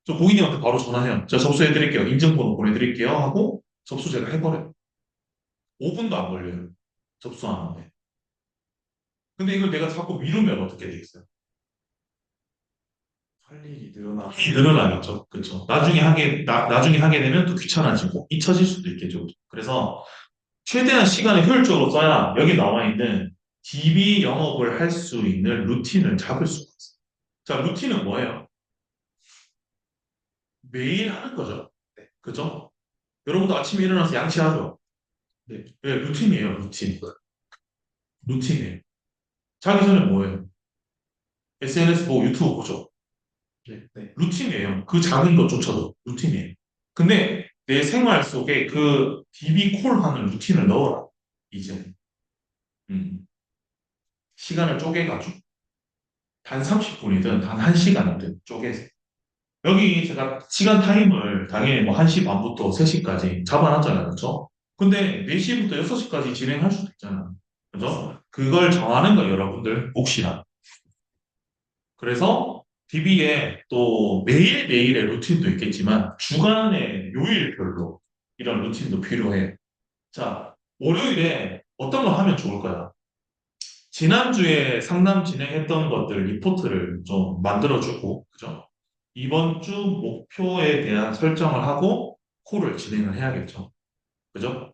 저 고객님한테 바로 전화해요. 제가 접수해드릴게요. 인증번호 보내드릴게요. 하고 접수 제가 해버려요. 5분도 안 걸려요. 접수하는데. 근데 이걸 내가 자꾸 미루면 어떻게 되겠어요? 할 일이 늘어나. 늘어나겠죠. 그렇죠. 나중에 하게 되면 또 귀찮아지고 잊혀질 수도 있겠죠. 그래서 최대한 시간을 효율적으로 써야 여기 나와 있는 DB 영업을 할 수 있는 루틴을 잡을 수가 있어요. 자, 루틴은 뭐예요? 매일 하는 거죠. 네, 그죠? 여러분도 아침에 일어나서 양치하죠? 네, 네, 루틴이에요, 루틴. 루틴이에요. 자기 전에 뭐예요? SNS 보고 유튜브 보죠? 네. 네. 루틴이에요. 그 작은 것조차도 루틴이에요. 근데 내 생활 속에 그 DB 콜 하는 루틴을 넣어라. 이제. 음, 시간을 쪼개가지고. 단 30분이든 단 1시간이든 쪼개서. 여기 제가 시간 타임을 당연히 뭐 1시 반부터 3시까지 잡아놨잖아요. 그렇죠? 근데 4시부터 6시까지 진행할 수도 있잖아요. 그죠? 그걸 정하는 거예요, 여러분들. 몫이나. 그래서 DB에 또 매일매일의 루틴도 있겠지만 주간의 요일별로 이런 루틴도 필요해. 자, 월요일에 어떤 걸 하면 좋을까요? 지난주에 상담 진행했던 것들 리포트를 좀 만들어주고, 그죠? 이번 주 목표에 대한 설정을 하고 콜을 진행을 해야겠죠. 그죠?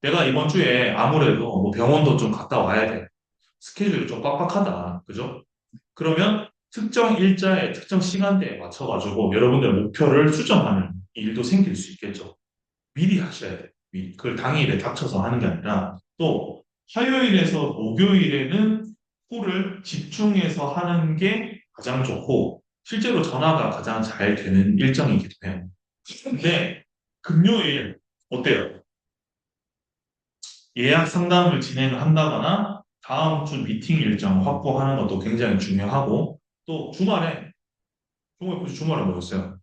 내가 이번 주에 아무래도 뭐 병원도 좀 갔다 와야 돼. 스케줄이 좀 빡빡하다. 그죠? 그러면 특정 일자에 특정 시간대에 맞춰가지고 여러분들 목표를 수정하는 일도 생길 수 있겠죠. 미리 하셔야 돼요. 그걸 당일에 닥쳐서 하는 게 아니라 또 화요일에서 목요일에는 콜을 집중해서 하는 게 가장 좋고 실제로 전화가 가장 잘 되는 일정이기도 해요. 근데 금요일 어때요? 예약 상담을 진행한다거나 다음 주 미팅 일정 확보하는 것도 굉장히 중요하고 또 주말에 뭐였어요?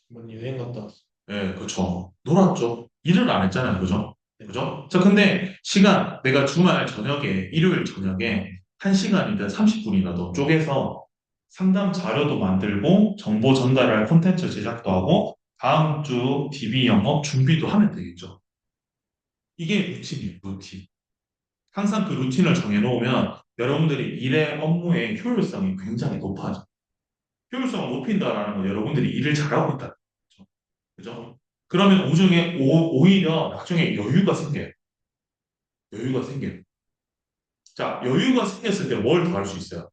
한번 여행 갔다 왔어. 예, 그렇죠. 놀았죠. 일을 안 했잖아요, 그죠? 그죠? 자, 근데 시간, 내가 주말 저녁에, 일요일 저녁에 1시간이든 30분이나 더 쪼개서 상담 자료도 만들고 정보 전달할 콘텐츠 제작도 하고 다음 주 DB 영업 준비도 하면 되겠죠. 이게 루틴이에요, 루틴. 항상 그 루틴을 정해놓으면 여러분들이 일의 업무의 효율성이 굉장히 높아져. 효율성을 높인다라는 건 여러분들이 일을 잘하고 있다는 거죠. 그죠? 그러면 오히려 나중에 여유가 생겨요. 여유가 생겨요. 자, 여유가 생겼을 때 뭘 더 할 수 있어요?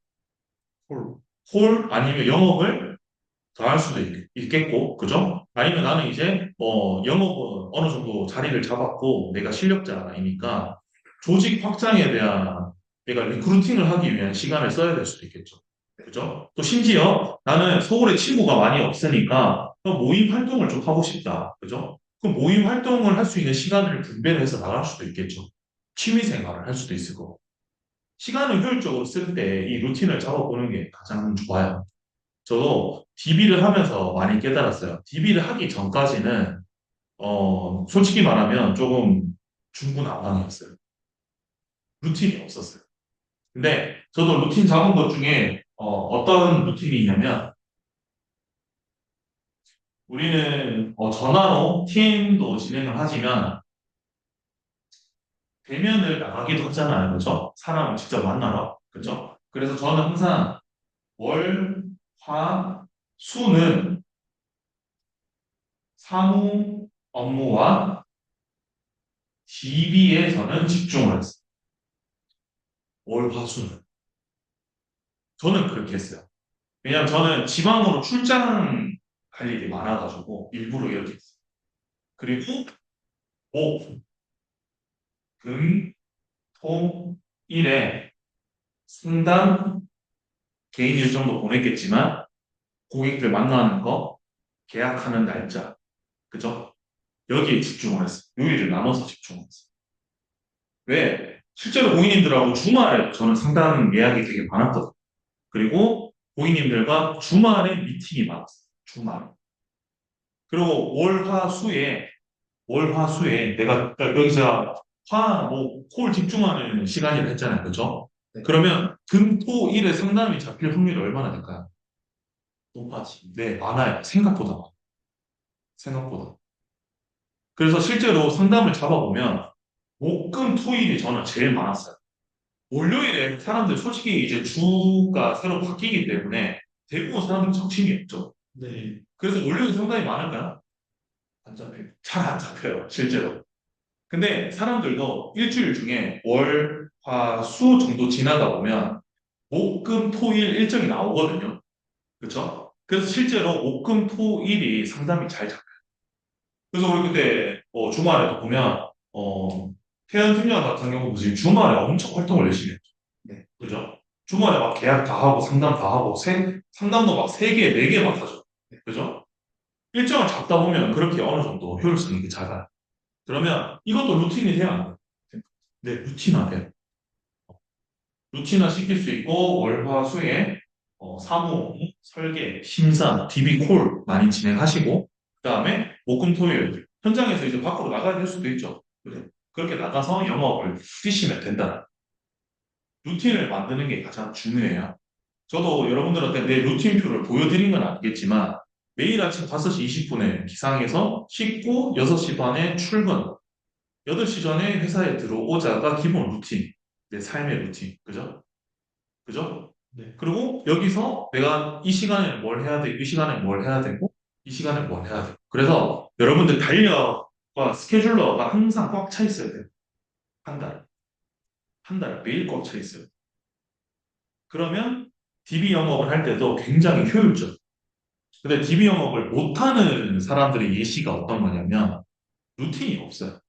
홀. 홀 아니면 영업을 더 할 수도 있겠고, 그죠? 아니면 나는 이제 영업은 어느 정도 자리를 잡았고 내가 실력자이니까 조직 확장에 대한 내가 리크루팅을 하기 위한 시간을 써야 될 수도 있겠죠. 그죠? 또 심지어 나는 서울에 친구가 많이 없으니까 모임 활동을 좀 하고 싶다. 그죠? 그 모임 활동을 할 수 있는 시간을 분배를 해서 나갈 수도 있겠죠. 취미 생활을 할 수도 있을 거고. 시간을 효율적으로 쓸 때 이 루틴을 잡아보는 게 가장 좋아요. 저도 DB를 하면서 많이 깨달았어요. DB를 하기 전까지는 솔직히 말하면 조금 중구난방이었어요. 루틴이 없었어요. 근데 저도 루틴 잡은 것 중에 어떤 루틴이 있냐면 우리는 전화로 팀도 진행을 하지만 대면을 나가기도 하잖아요. 그죠? 사람을 직접 만나러. 그죠? 그래서 저는 항상 월, 화, 수는 사무 업무와 DB에 저는 집중을 했어요. 월, 화, 수는. 저는 그렇게 했어요. 왜냐면 저는 지방으로 출장 갈 일이 많아가지고 일부러 이렇게 했어요. 그리고 목, 금, 토, 일에 상담 개인 일정도 보냈겠지만 고객들 만나는 거, 계약하는 날짜, 그죠? 여기에 집중을 했어요. 요일을 나눠서 집중을 했어요. 왜? 실제로 고객님들하고 주말에 저는 상담 예약이 되게 많았거든요. 그리고 고객님들과 주말에 미팅이 많았어요. 주말. 그리고 월, 화, 수에 내가 여기서 콜 집중하는 시간이라 했잖아요. 그죠? 네. 그러면 금, 토, 일에 상담이 잡힐 확률이 얼마나 될까요? 높아지. 네, 많아요. 생각보다 많아요. 생각보다. 그래서 실제로 상담을 잡아보면 목, 금, 토, 일이 저는 제일 많았어요. 월요일에 사람들 솔직히 이제 주가 새로 바뀌기 때문에 대부분 사람들 정신이 없죠. 네. 그래서 월요일 상담이 많을까요? 안 잡혀요. 잘 안 잡혀요, 실제로. 근데 사람들도 일주일 중에 월, 화, 수 정도 지나다 보면 목, 금, 토, 일 일정이 나오거든요. 그렇죠? 그래서 실제로 목, 금, 토, 일이 상담이 잘 잡혀요. 그래서 우리 그때 주말에도 보면 태연 팀장 같은 경우 지금 주말에 엄청 활동을 열심히 했죠. 네. 그죠? 주말에 막 계약 다 하고 상담 다 하고 상담도 막 3개, 4개 막 하죠. 그죠? 일정을 잡다 보면 그렇게 어느 정도 효율성이 있게 잘 가요. 그러면 이것도 루틴이 돼야 안 돼요. 네, 루틴화돼요. 루틴화 시킬 수 있고 월화수에 사무, 설계, 심사, DB 콜 많이 진행하시고 그다음에 목금토일 현장에서 이제 밖으로 나가야 될 수도 있죠. 그래. 그렇게 나가서 영업을 뛰시면 된다. 루틴을 만드는 게 가장 중요해요. 저도 여러분들한테 내 루틴표를 보여드린 건 아니겠지만 매일 아침 5시 20분에 기상해서 씻고 6시 반에 출근, 8시 전에 회사에 들어오자가 기본 루틴, 내 삶의 루틴, 그죠? 그죠? 네. 그리고 여기서 내가 이 시간에 뭘 해야 돼, 이 시간에 뭘 해야 되고, 이 시간에 뭘 해야 돼. 그래서 여러분들 달력과 스케줄러가 항상 꽉 차 있어야 돼요. 한 달. 한 달 매일 꽉 차 있어요. 그러면 DB 영업을 할 때도 굉장히 효율적. 근데 DB 영업을 못하는 사람들의 예시가 어떤 거냐면 루틴이 없어요.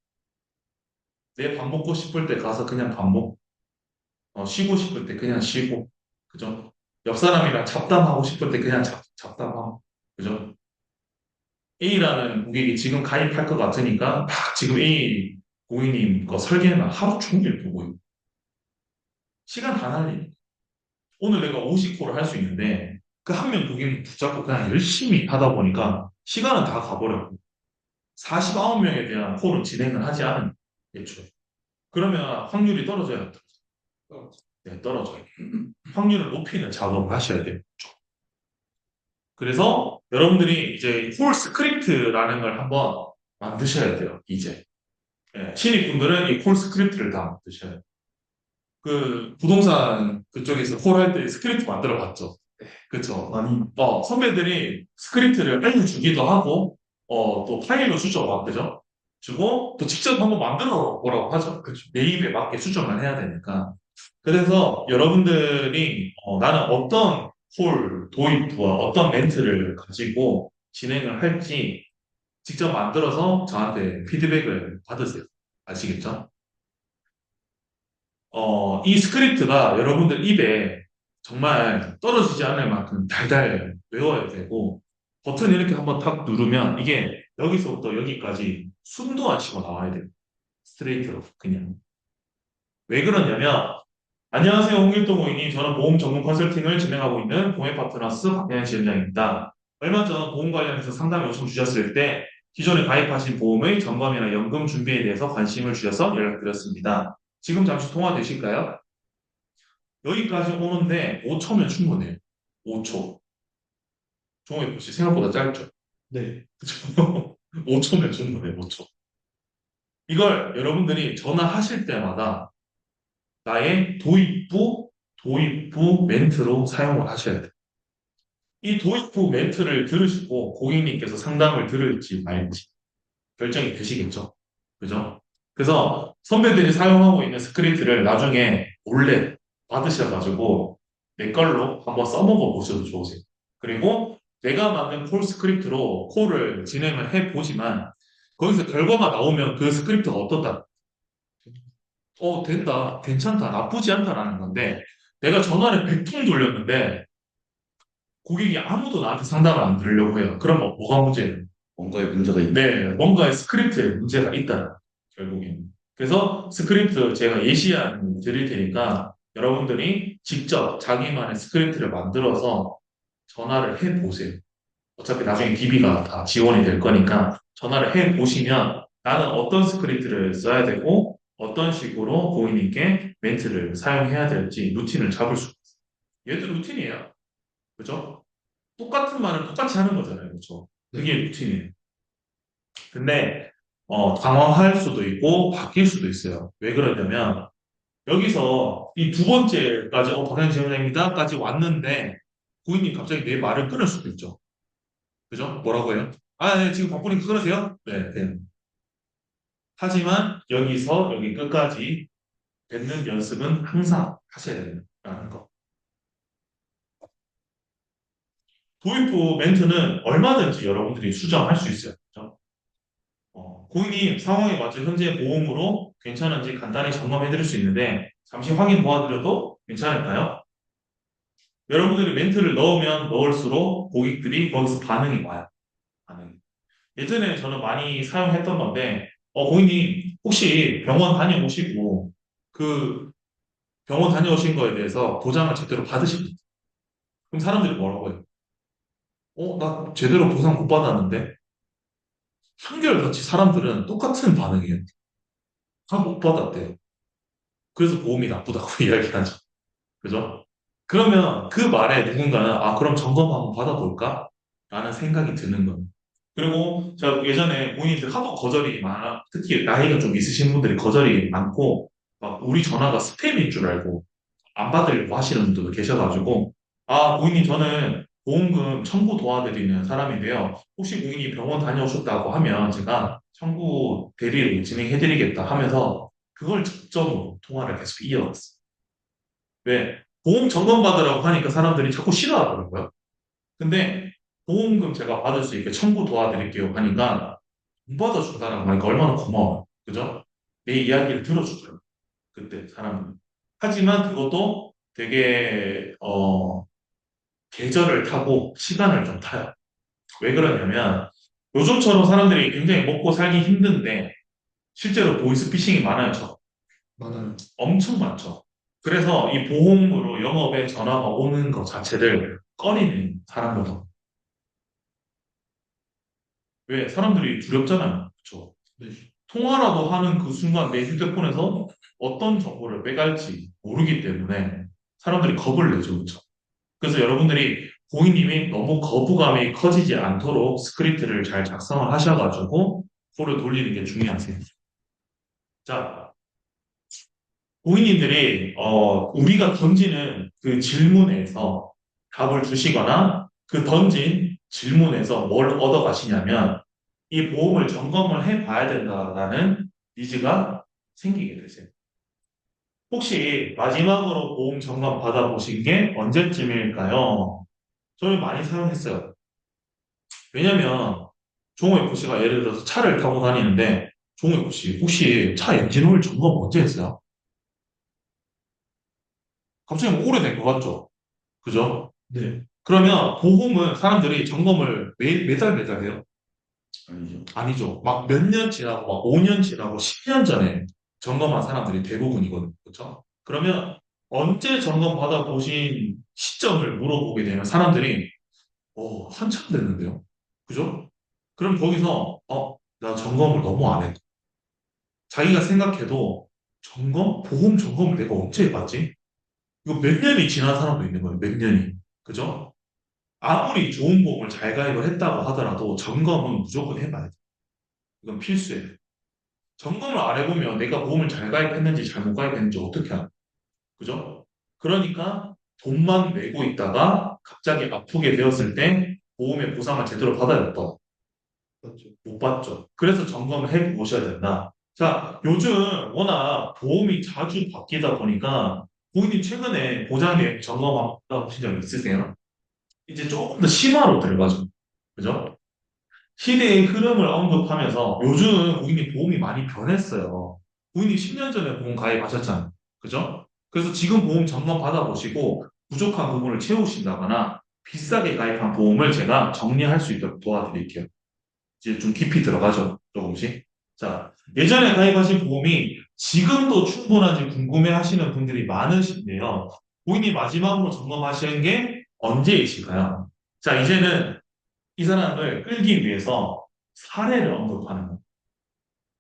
내 밥 먹고 싶을 때 가서 그냥 밥 먹고, 쉬고 싶을 때 그냥 쉬고, 그죠? 옆 사람이랑 잡담하고 싶을 때 그냥 잡담하고, 그죠? A라는 고객이 지금 가입할 것 같으니까 막 지금 A 고객님 거 설계만 하루 종일 보고 있고, 시간 다 날리니 오늘 내가 50콜을 할 수 있는데 그 한 명 고객님 붙잡고 그냥 열심히 하다 보니까 시간은 다 가버렸고 49명에 대한 콜은 진행을 하지 않은. 예출. 그러면 확률이 떨어져요. 안 떨어져요? 네, 떨어져요. 확률을 높이는 작업을 하셔야 돼요. 그래서 여러분들이 이제 폴 스크립트라는 걸 한번 만드셔야 돼요. 이제. 예, 신입분들은 이 콜 스크립트를 다 만드셔야 돼요. 그 부동산 그쪽에서 콜 할 때 스크립트 만들어 봤죠. 그쵸. 많이 선배들이 스크립트를 알려주기도 하고, 또 파일로 수정을 그죠? 주고, 또 직접 한번 만들어 보라고 하죠. 내 입에 맞게 수정을 해야 되니까. 그래서 여러분들이, 나는 어떤 콜 도입부와 어떤 멘트를 가지고 진행을 할지 직접 만들어서 저한테 피드백을 받으세요. 아시겠죠? 이 스크립트가 여러분들 입에 정말 떨어지지 않을 만큼 달달 외워야 되고, 버튼 이렇게 한번 탁 누르면 이게 여기서부터 여기까지 숨도 안 쉬고 나와야 돼요. 스트레이트로, 그냥. 왜 그러냐면, 안녕하세요, 홍길동 고객님. 저는 보험 전문 컨설팅을 진행하고 있는 보험 파트너스 박대현 지점장입니다. 얼마 전 보험 관련해서 상담 요청 주셨을 때 기존에 가입하신 보험의 점검이나 연금 준비에 대해서 관심을 주셔서 연락드렸습니다. 지금 잠시 통화 되실까요? 여기까지 오는데 5초면 충분해요. 5초. 종호이 혹시 생각보다 짧죠? 네. 그쵸? 5초면 충분해요. 5초. 이걸 여러분들이 전화하실 때마다 나의 도입부 멘트로 사용을 하셔야 돼요. 이 도입부 멘트를 들으시고 고객님께서 상담을 들을지 말지 결정이 되시겠죠? 그죠? 그래서 선배들이 사용하고 있는 스크립트를 나중에 몰래 받으셔가지고 내 걸로 한번 써먹어 보셔도 좋으세요. 그리고 내가 만든 콜 스크립트로 콜을 진행을 해보지만 거기서 결과가 나오면 그 스크립트가 어떻다? 된다, 괜찮다, 나쁘지 않다라는 건데 내가 전화를 100통 돌렸는데 고객이 아무도 나한테 상담을 안 들으려고 해요. 그러면 뭐가 문제예요? 뭔가에 문제가 있다. 네, 뭔가의 스크립트에 문제가 있다. 결국엔. 그래서 스크립트 제가 예시안 드릴 테니까 여러분들이 직접 자기만의 스크립트를 만들어서 전화를 해 보세요. 어차피 나중에 DB가 다 지원이 될 거니까 전화를 해 보시면 나는 어떤 스크립트를 써야 되고 어떤 식으로 고객님께 멘트를 사용해야 될지 루틴을 잡을 수 있어요. 얘도 루틴이에요. 그죠? 똑같은 말을 똑같이 하는 거잖아요. 그죠? 그게 루틴이에요. 근데 당황할 수도 있고 바뀔 수도 있어요. 왜 그러냐면 여기서 이 두 번째까지 박현 지원자입니다까지 왔는데 고객님 갑자기 내 말을 끊을 수도 있죠. 그죠? 뭐라고 해요? 아, 네, 지금 바쁘니까 끊으세요? 네, 네. 하지만 여기서 여기 끝까지 뱉는 연습은 항상 하셔야 된다는 거. 도입부 멘트는 얼마든지 여러분들이 수정할 수 있어요. 그죠? 고객님 상황에 맞춰 현재 보험으로 괜찮은지 간단히 점검해 드릴 수 있는데 잠시 확인 도와드려도 괜찮을까요? 여러분들이 멘트를 넣으면 넣을수록 고객들이 거기서 반응이 와요. 반응이. 예전에 저는 많이 사용했던 건데 고객님 혹시 병원 다녀오시고 그 병원 다녀오신 거에 대해서 보장을 제대로 받으십니까? 그럼 사람들이 뭐라고 해요? 나 제대로 보상 못 받았는데 한결같이 사람들은 똑같은 반응이에요. 다 못 받았대요. 그래서 보험이 나쁘다고 이야기하죠. 그죠? 그러면 그 말에 누군가는 그럼 점검 한번 받아볼까? 라는 생각이 드는 거예요. 그리고 제가 예전에 본인들 하도 거절이 많아, 특히 나이가 좀 있으신 분들이 거절이 많고, 막 우리 전화가 스팸인 줄 알고 안 받으려고 하시는 분들도 계셔가지고, 고객님 저는 보험금 청구 도와드리는 사람인데요. 혹시 고객님 병원 다녀오셨다고 하면 제가 청구 대리를 진행해드리겠다 하면서 그걸 접점으로 통화를 계속 이어갔어요. 왜? 보험 점검 받으라고 하니까 사람들이 자꾸 싫어하더라고요. 근데 보험금 제가 받을 수 있게 청구 도와드릴게요 하니까 돈 받아준다라고 하니까 얼마나 고마워요. 그죠? 내 이야기를 들어주더라고요. 그때 사람은. 하지만 그것도 되게 계절을 타고 시간을 좀 타요. 왜 그러냐면 요즘처럼 사람들이 굉장히 먹고 살기 힘든데 실제로 보이스피싱이 많아요. 많아요. 엄청 많죠. 그래서 이 보험으로 영업에 전화가 오는 것 자체를 꺼리는 사람들도. 왜? 사람들이 두렵잖아요. 그렇죠? 네. 통화라도 하는 그 순간 내 휴대폰에서 어떤 정보를 빼갈지 모르기 때문에 사람들이 겁을 내죠. 그렇죠? 그래서 여러분들이 고객님이 너무 거부감이 커지지 않도록 스크립트를 잘 작성을 하셔가지고 코를 돌리는 게 중요하세요. 자, 고객님들이 우리가 던지는 그 질문에서 답을 주시거나 그 던진 질문에서 뭘 얻어가시냐면 이 보험을 점검을 해봐야 된다라는 니즈가 생기게 되세요. 혹시 마지막으로 보험 점검 받아보신 게 언제쯤일까요? 저는 많이 사용했어요. 왜냐면 종호FC가 예를 들어서 차를 타고 다니는데 종호FC 혹시 차 엔진 오일 점검 언제 했어요? 갑자기 뭐 오래된 것 같죠? 그죠? 네. 그러면 보험은 사람들이 점검을 매달 해요. 아니죠. 아니죠. 막 몇 년 지나고 막 5년 지나고 10년 전에 점검한 사람들이 대부분이거든요. 그렇죠? 그러면 언제 점검 받아보신 시점을 물어보게 되면 사람들이 한참 됐는데요. 그죠? 그럼 거기서 나 점검을 너무 안 했고 자기가 생각해도 보험 점검을 내가 언제 해봤지? 이거 몇 년이 지난 사람도 있는 거예요. 몇 년이. 그죠? 아무리 좋은 보험을 잘 가입을 했다고 하더라도 점검은 무조건 해봐야 돼. 이건 필수예요. 점검을 안 해보면 내가 보험을 잘 가입했는지 잘못 가입했는지 어떻게 알아? 그죠? 그러니까 돈만 내고 있다가 갑자기 아프게 되었을 때 보험의 보상을 제대로 받아야 됐다. 맞죠. 못 받죠. 그래서 점검을 해 보셔야 된다. 자, 요즘 워낙 보험이 자주 바뀌다 보니까 고객님 최근에 보장액 점검 받아보신 적 있으세요? 이제 조금 더 심화로 들어가죠. 그죠? 시대의 흐름을 언급하면서 요즘 고객님 보험이 많이 변했어요. 고객님 10년 전에 보험 가입하셨잖아요. 그죠? 그래서 지금 보험 점검 받아보시고 부족한 부분을 채우신다거나 비싸게 가입한 보험을 제가 정리할 수 있도록 도와드릴게요. 이제 좀 깊이 들어가죠. 조금씩. 자, 예전에 가입하신 보험이 지금도 충분한지 궁금해 하시는 분들이 많으신데요. 고객님 마지막으로 점검하시는 게 언제이실까요? 자, 이제는 이 사람을 끌기 위해서 사례를 언급하는 거예요.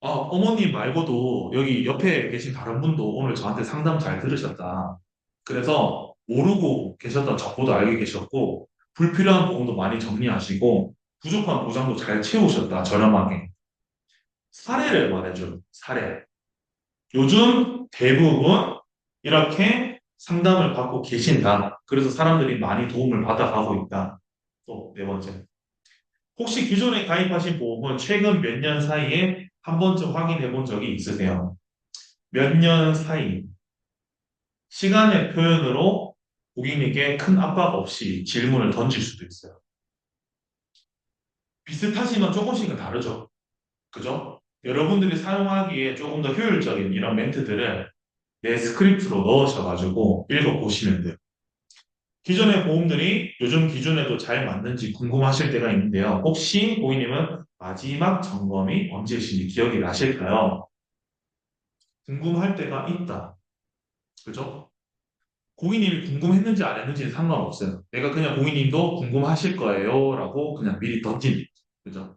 어머님 말고도 여기 옆에 계신 다른 분도 오늘 저한테 상담 잘 들으셨다. 그래서 모르고 계셨던 정보도 알게 계셨고, 불필요한 보험도 많이 정리하시고, 부족한 보장도 잘 채우셨다, 저렴하게. 사례를 말해줘요, 사례. 요즘 대부분 이렇게 상담을 받고 계신다. 그래서 사람들이 많이 도움을 받아가고 있다. 또 네 번째. 혹시 기존에 가입하신 보험은 최근 몇 년 사이에 한 번쯤 확인해 본 적이 있으세요? 몇 년 사이. 시간의 표현으로 고객님께 큰 압박 없이 질문을 던질 수도 있어요. 비슷하지만 조금씩은 다르죠. 그죠? 여러분들이 사용하기에 조금 더 효율적인 이런 멘트들을 내 스크립트로 넣으셔가지고 읽어보시면 돼요. 기존의 보험들이 요즘 기준에도 잘 맞는지 궁금하실 때가 있는데요. 혹시 고객님은 마지막 점검이 언제신지 기억이 나실까요? 궁금할 때가 있다. 그죠? 고객님이 궁금했는지 안 했는지는 상관없어요. 내가 그냥 고객님도 궁금하실 거예요. 라고 그냥 미리 던지는. 그죠?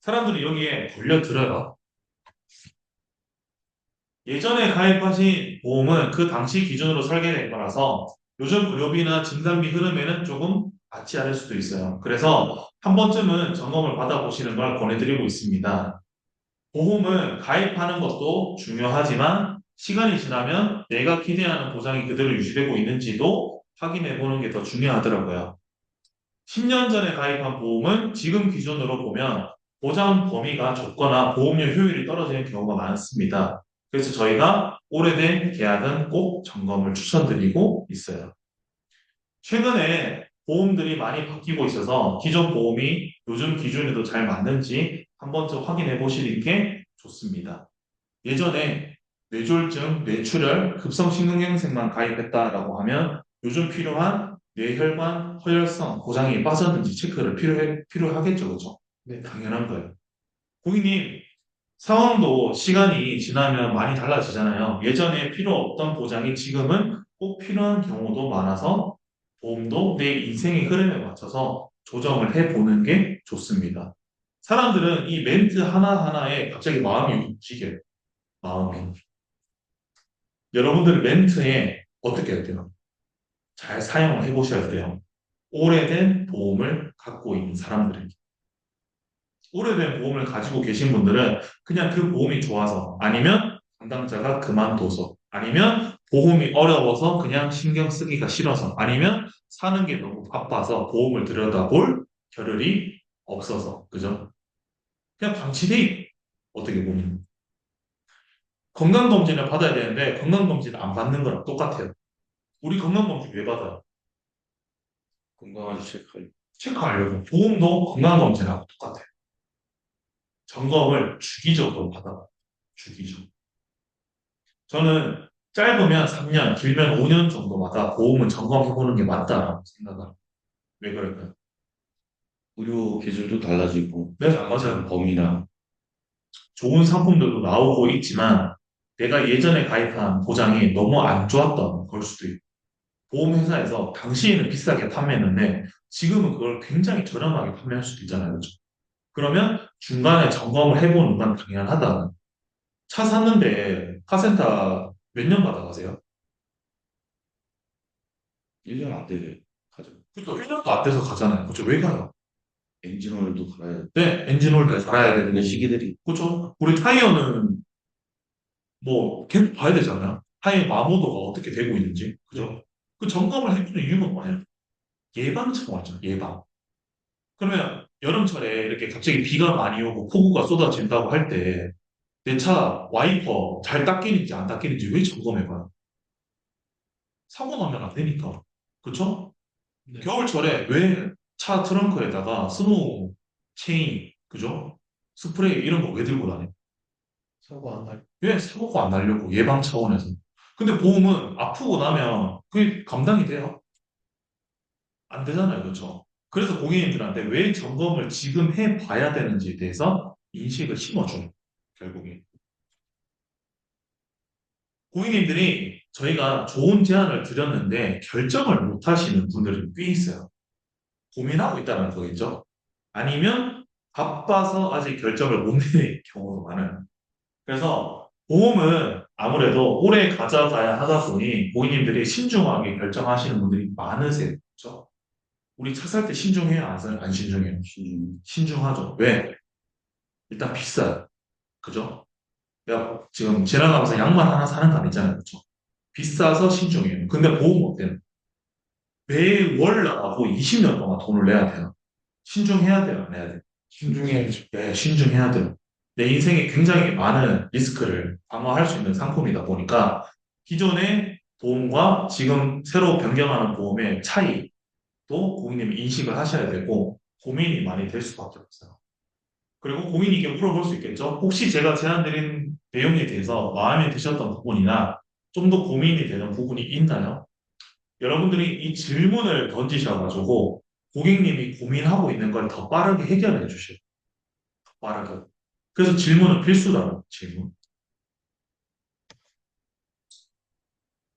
사람들이 여기에 걸려들어요. 예전에 가입하신 보험은 그 당시 기준으로 설계된 거라서 요즘 의료비나 진단비 흐름에는 조금 맞지 않을 수도 있어요. 그래서 한 번쯤은 점검을 받아보시는 걸 권해드리고 있습니다. 보험은 가입하는 것도 중요하지만 시간이 지나면 내가 기대하는 보장이 그대로 유지되고 있는지도 확인해 보는 게 더 중요하더라고요. 10년 전에 가입한 보험은 지금 기준으로 보면 보장 범위가 좁거나 보험료 효율이 떨어지는 경우가 많습니다. 그래서 저희가 오래된 계약은 꼭 점검을 추천드리고 있어요. 최근에 보험들이 많이 바뀌고 있어서 기존 보험이 요즘 기준에도 잘 맞는지 한 번쯤 확인해 보시는 게 좋습니다. 예전에 뇌졸중, 뇌출혈, 급성심근경색만 가입했다라고 하면 요즘 필요한 뇌혈관, 허혈성, 고장이 빠졌는지 체크를 필요하겠죠, 그죠? 네. 당연한 거예요. 고객님, 상황도 시간이 지나면 많이 달라지잖아요. 예전에 필요 없던 보장이 지금은 꼭 필요한 경우도 많아서 보험도 내 인생의 흐름에 맞춰서 조정을 해보는 게 좋습니다. 사람들은 이 멘트 하나하나에 갑자기 마음이 움직여요. 마음이. 여러분들 멘트에 어떻게 해야 돼요? 잘 사용을 해보셔야 돼요. 오래된 보험을 갖고 있는 사람들에게. 오래된 보험을 가지고 계신 분들은 그냥 그 보험이 좋아서 아니면 담당자가 그만둬서 아니면 보험이 어려워서 그냥 신경 쓰기가 싫어서 아니면 사는 게 너무 바빠서 보험을 들여다볼 겨를이 없어서 그죠? 그냥 방치돼 있 어떻게 보면 건강검진을 받아야 되는데 건강검진 안 받는 거랑 똑같아요. 우리 건강검진 왜 받아요? 건강한지 체크할. 체크하려고. 보험도 건강검진하고 똑같아요. 점검을 주기적으로 받아봐요. 주기적으로. 저는 짧으면 3년, 길면 5년 정도마다 보험은 점검해보는 게 맞다라고 생각합니다. 왜 그럴까요? 의료 기술도 달라지고 네, 장착 맞아요. 범위나 좋은 상품들도 나오고 있지만 내가 예전에 가입한 보장이 너무 안 좋았던 걸 수도 있고 보험회사에서 당시에는 비싸게 판매했는데 지금은 그걸 굉장히 저렴하게 판매할 수도 있잖아요. 그렇죠? 그러면 중간에 점검을 해보는 건 당연하다. 차 샀는데 카센터 몇 년 받아가세요? 1년 안 되게 가죠. 그렇죠. 1년도 안 돼서 가잖아요. 그렇죠. 왜 가요? 엔진오일도 갈아야 돼. 네, 엔진 오일도 갈아야 되는 근데 시기들이 그렇죠. 우리 타이어는 뭐 계속 봐야 되잖아요. 타이어 마모도가 어떻게 되고 있는지. 그죠? 그 점검을 해주는 이유가 뭐예요? 예방 차원이죠. 예방. 그러면 여름철에 이렇게 갑자기 비가 많이 오고 폭우가 쏟아진다고 할 때 내 차 와이퍼 잘 닦이는지 안 닦이는지 왜 점검해봐요? 사고 나면 안 되니까. 그쵸? 네. 겨울철에 왜 차 트렁크에다가 스노우 체인, 그죠? 스프레이 이런 거 왜 들고 다녀? 사고 안 날. 왜 사고가 안 나려고 예방 차원에서. 근데 보험은 아프고 나면 그게 감당이 돼요? 안 되잖아요. 그렇죠? 그래서 고객님들한테 왜 점검을 지금 해봐야 되는지에 대해서 인식을 심어줘요. 결국에. 고객님들이 저희가 좋은 제안을 드렸는데 결정을 못 하시는 분들이 꽤 있어요. 고민하고 있다는 거겠죠? 아니면 바빠서 아직 결정을 못 내는 경우도 많아요. 그래서 보험은 아무래도 오래 가져가야 하다 보니 고객님들이 신중하게 결정하시는 분들이 많으세요. 그렇죠? 우리 차 살 때 신중해요? 안 신중해요? 신중하죠. 왜? 일단 비싸요. 그죠? 내가 지금 지나가면서 양말 하나 사는 거 아니잖아요. 그죠? 비싸서 신중해요. 근데 보험 어때요? 매월 나가고 20년 동안 돈을 내야 돼요. 신중해야 돼요? 안 해야 돼요? 신중해야죠. 네, 신중해야 돼요. 내 인생에 굉장히 많은 리스크를 방어할 수 있는 상품이다 보니까 기존의 보험과 지금 새로 변경하는 보험의 차이도 고객님이 인식을 하셔야 되고 고민이 많이 될 수밖에 없어요. 그리고 고객님께 물어볼 수 있겠죠? 혹시 제가 제안드린 내용에 대해서 마음에 드셨던 부분이나 좀 더 고민이 되는 부분이 있나요? 여러분들이 이 질문을 던지셔가지고 고객님이 고민하고 있는 걸 더 빠르게 해결해 주셔요. 더 빠르게. 그래서 질문은 필수라고, 질문.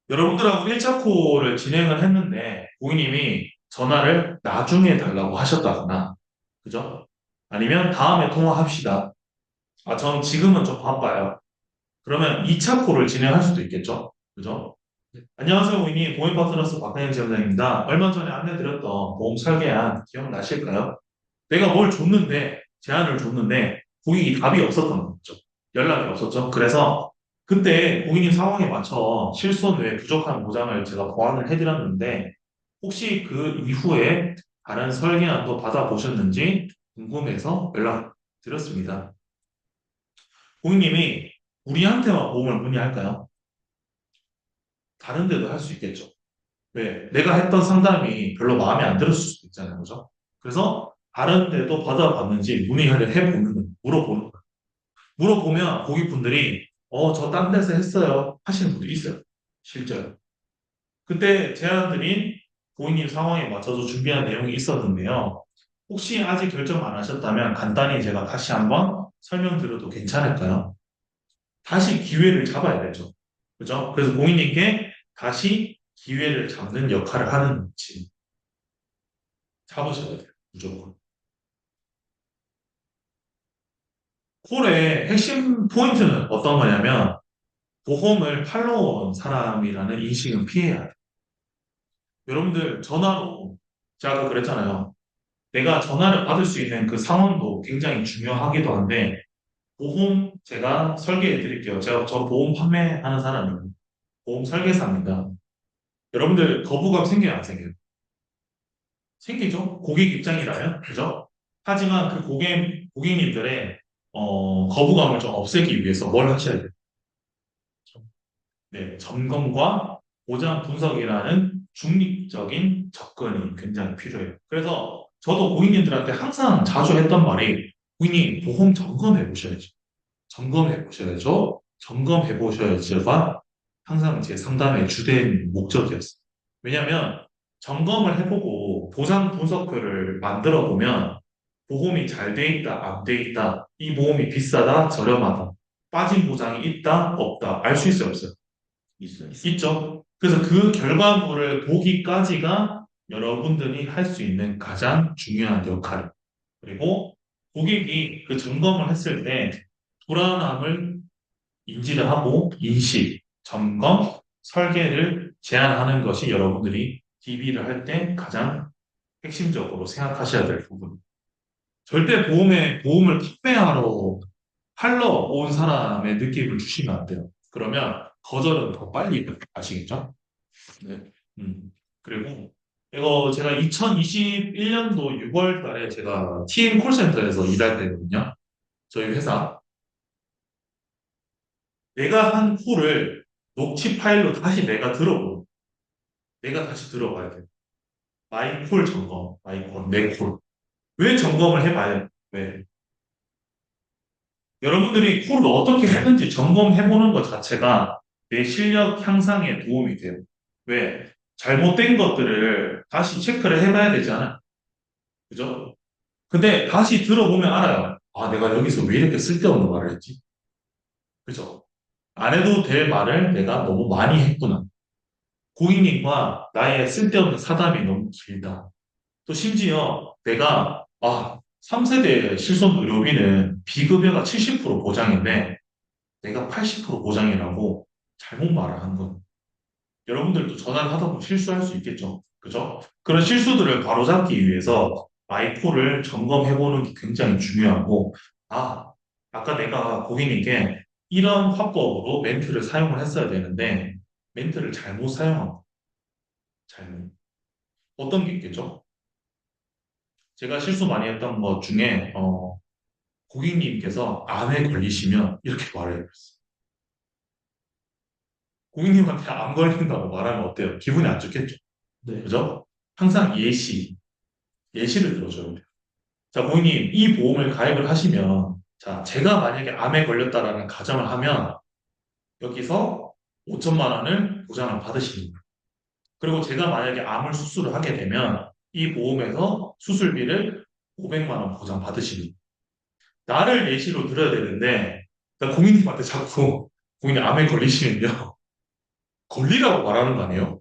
여러분들하고 1차 콜을 진행을 했는데 고객님이 전화를 나중에 달라고 하셨다거나, 그죠? 아니면 다음에 통화합시다. 아, 전 지금은 좀 바빠요. 그러면 2차 콜을 진행할 수도 있겠죠? 그죠? 안녕하세요, 고객님. 보험 파트너스 박한영 지원장입니다. 얼마 전에 안내드렸던 보험 설계안 기억나실까요? 내가 뭘 줬는데, 제안을 줬는데, 고객이 답이 없었던 거죠. 연락이 없었죠. 그래서 그때 고객님 상황에 맞춰 실손 외에 부족한 보장을 제가 보완을 해드렸는데, 혹시 그 이후에 다른 설계안도 받아보셨는지 궁금해서 연락드렸습니다. 고객님이 우리한테만 보험을 문의할까요? 다른 데도 할 수 있겠죠. 왜? 내가 했던 상담이 별로 마음에 안 들었을 수도 있잖아요. 그죠? 그래서 다른 데도 받아봤는지 문의를 해보는 거예요. 물어보는 거예요. 물어보면 고객분들이 저 딴 데서 했어요. 하시는 분들이 있어요. 실제로. 그때 제안드린 고객님 상황에 맞춰서 준비한 내용이 있었는데요. 혹시 아직 결정 안 하셨다면 간단히 제가 다시 한번 설명드려도 괜찮을까요? 다시 기회를 잡아야 되죠. 그죠? 그래서 고객님께 다시 기회를 잡는 역할을 하는 지 잡으셔야 돼요. 무조건. 콜의 핵심 포인트는 어떤 거냐면 보험을 팔러온 사람이라는 인식은 피해야 돼. 여러분들 전화로 제가 아까 그랬잖아요. 내가 전화를 받을 수 있는 그 상황도 굉장히 중요하기도 한데 보험 제가 설계해 드릴게요. 저 보험 판매하는 사람이에요. 보험 설계사입니다. 여러분들 거부감 생겨요, 안 생겨요? 생기죠? 고객 입장이라면, 그죠? 하지만 그 고객님들의 거부감을 좀 없애기 위해서 뭘 하셔야 돼요? 네, 점검과 보장 분석이라는 중립적인 접근이 굉장히 필요해요. 그래서 저도 고객님들한테 항상 자주 했던 말이 고객님 보험 점검해 보셔야죠. 점검해 보셔야죠. 점검해 보셔야지가 항상 제 상담의 주된 목적이었어요. 왜냐하면 점검을 해보고 보상 분석표를 만들어 보면 보험이 잘 돼 있다, 안 돼 있다, 이 보험이 비싸다, 저렴하다, 빠진 보장이 있다, 없다, 알 수 있어요, 없어요? 있어요. 있죠. 그래서 그 결과물을 보기까지가 여러분들이 할 수 있는 가장 중요한 역할. 그리고 고객이 그 점검을 했을 때 불안함을 인지를 하고 인식, 점검, 설계를 제안하는 것이 여러분들이 DB를 할 때 가장 핵심적으로 생각하셔야 될 부분. 절대 보험을 팔러 온 사람의 느낌을 주시면 안 돼요. 그러면 거절은 더 빨리 아시겠죠? 네. 그리고 이거 제가 2021년도 6월 달에 제가 TM 콜센터에서 일할 때거든요. 저희 회사. 내가 한 콜을 녹취 파일로 다시 내가 다시 들어봐야 돼. 마이 콜 점검, 마이 콜, 내 콜. 왜 점검을 해봐야 돼? 왜? 여러분들이 콜을 어떻게 했는지 점검해보는 것 자체가 내 실력 향상에 도움이 돼요. 왜? 잘못된 것들을 다시 체크를 해봐야 되잖아. 그죠? 근데 다시 들어보면 알아요. 아, 내가 여기서 왜 이렇게 쓸데없는 말을 했지? 그죠? 안 해도 될 말을 내가 너무 많이 했구나. 고객님과 나의 쓸데없는 사담이 너무 길다. 또 심지어 내가 3세대 실손 의료비는 비급여가 70% 보장인데 내가 80% 보장이라고 잘못 말을 한 건. 여러분들도 전화를 하다 보면 실수할 수 있겠죠. 그죠? 그런 실수들을 바로잡기 위해서 마이콜을 점검해보는 게 굉장히 중요하고, 아, 아까 내가 고객님께 이런 화법으로 멘트를 사용을 했어야 되는데, 멘트를 잘못 사용하고, 잘못. 어떤 게 있겠죠? 제가 실수 많이 했던 것 중에, 고객님께서 암에 걸리시면 이렇게 말해요. 고객님한테 암 걸린다고 말하면 어때요? 기분이 안 좋겠죠? 네. 그죠? 항상 예시를 들어줘야 돼요. 자, 고객님, 이 보험을 가입을 하시면, 자, 제가 만약에 암에 걸렸다라는 가정을 하면, 여기서 5천만 원을 보장을 받으십니다. 그리고 제가 만약에 암을 수술을 하게 되면, 이 보험에서 수술비를 500만 원 보장 받으십니다. 나를 예시로 들어야 되는데, 나 고객님한테 자꾸, 고객님 암에 걸리시면요, 걸리라고 말하는 거 아니에요?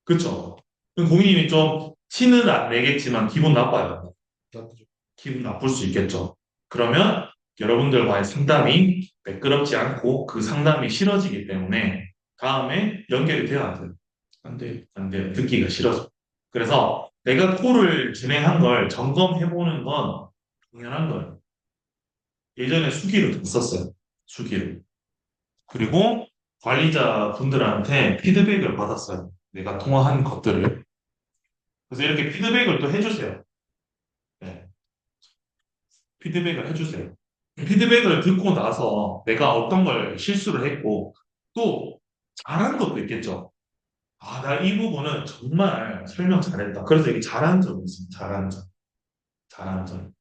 그쵸? 그럼 고객님이 좀 티는 안 내겠지만 기분 나빠요. 나쁘죠. 기분 나쁠 수 있겠죠. 그러면 여러분들과의 상담이 매끄럽지 않고 그 상담이 싫어지기 때문에 다음에 연결이 돼야 안 돼요. 안 돼. 안 돼요. 듣기가 싫어져. 그래서 내가 콜을 진행한 걸 점검해보는 건 당연한 거예요. 예전에 수기를 뒀었어요. 수기를. 그리고 관리자 분들한테 피드백을 받았어요. 내가 통화한 것들을. 그래서 이렇게 피드백을 또 해주세요. 네. 피드백을 해주세요. 피드백을 듣고 나서 내가 어떤 걸 실수를 했고 또 잘한 것도 있겠죠. 아, 나 이 부분은 정말 설명 잘했다. 그래서 여기 잘한 점이 있습니다. 잘한 점. 잘한 점.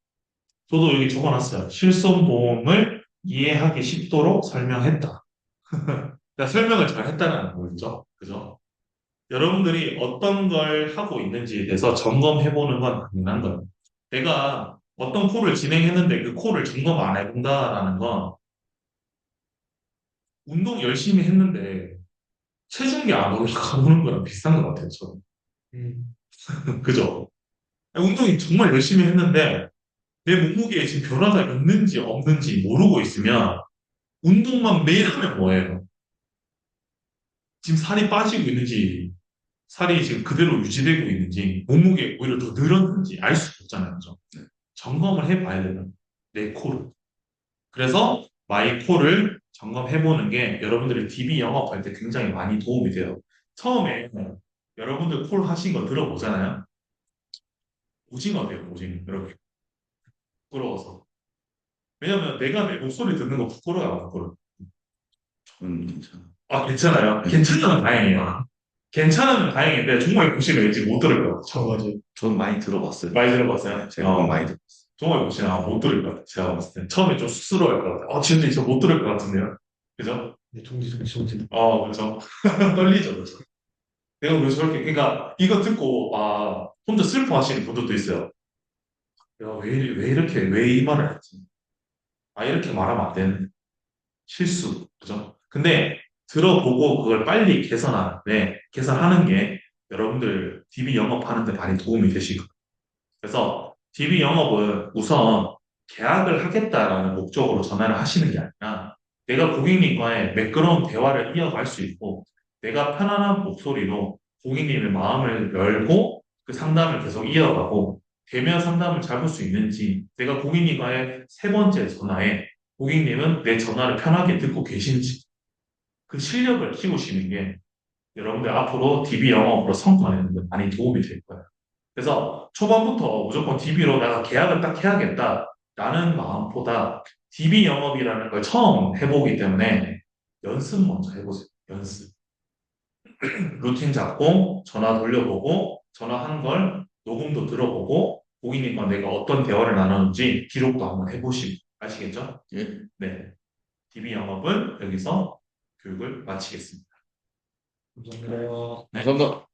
저도 여기 적어놨어요. 실손보험을 이해하기 쉽도록 설명했다. 그러니까 설명을 잘 했다는 거죠. 그죠? 여러분들이 어떤 걸 하고 있는지에 대해서 점검해보는 건 당연한 거예요. 내가 어떤 콜을 진행했는데 그 콜을 점검 안 해본다라는 건 운동 열심히 했는데 체중이 안 올라가는 거랑 비슷한 것 같아요, 저는. 음, 그죠? 운동이 정말 열심히 했는데 내 몸무게에 지금 변화가 있는지 없는지 모르고 있으면 운동만 매일 하면 뭐예요? 지금 살이 빠지고 있는지 살이 지금 그대로 유지되고 있는지 몸무게 오히려 더 늘었는지 알 수가 없잖아요. 그죠? 점검을 해봐야 돼요. 내 코를. 그래서 마이코를 점검해보는 게 여러분들이 DB 영업할 때 굉장히 많이 도움이 돼요. 처음에 여러분들 콜 하신 거 들어보잖아요. 오징어 돼요, 오징어. 이렇게 부끄러워서. 왜냐면 내가 내 목소리 듣는 거 부끄러워요, 부끄러워. 저는 괜찮아. 아, 괜찮아요. 괜찮으면 다행이에요. 괜찮으면 다행인데 정말 보시면 왠지 못 들을 것 같아요. 맞아요. 전 많이 들어봤어요. 많이 들어봤어요? 제가 많이 들었어요. 정말 보시면 못 들을 것 같아요. 제가 봤을 때. 처음에 좀 쑥스러워할 것 같아요. 진짜 저 못 들을 것 같은데요. 그죠? 네, 정지. 그죠. 떨리죠, 그죠. 내가 왜 저렇게, 그러니까 이거 듣고, 혼자 슬퍼하시는 분들도 있어요. 야, 왜 이렇게, 왜 이 말을 했지? 이렇게 말하면 안 되는 실수. 그죠? 근데 들어보고 그걸 빨리 개선하는 게 여러분들 DB 영업하는데 많이 도움이 되시고. 그래서 DB 영업은 우선 계약을 하겠다라는 목적으로 전화를 하시는 게 아니라 내가 고객님과의 매끄러운 대화를 이어갈 수 있고 내가 편안한 목소리로 고객님의 마음을 열고 그 상담을 계속 이어가고 대면 상담을 잡을 수 있는지 내가 고객님과의 세 번째 전화에 고객님은 내 전화를 편하게 듣고 계신지 그 실력을 키우시는 게 여러분들 앞으로 DB 영업으로 성과내는 데 많이 도움이 될 거예요. 그래서 초반부터 무조건 DB로 내가 계약을 딱 해야겠다라는 마음보다 DB 영업이라는 걸 처음 해보기 때문에 연습 먼저 해보세요. 연습. 루틴 잡고 전화 돌려보고 전화한 걸 녹음도 들어보고 고객님과 내가 어떤 대화를 나누는지 기록도 한번 해보시고 아시겠죠? 예. 네. DB 영업은 여기서 교육을 마치겠습니다. 감사합니다. 네. 감사합니다.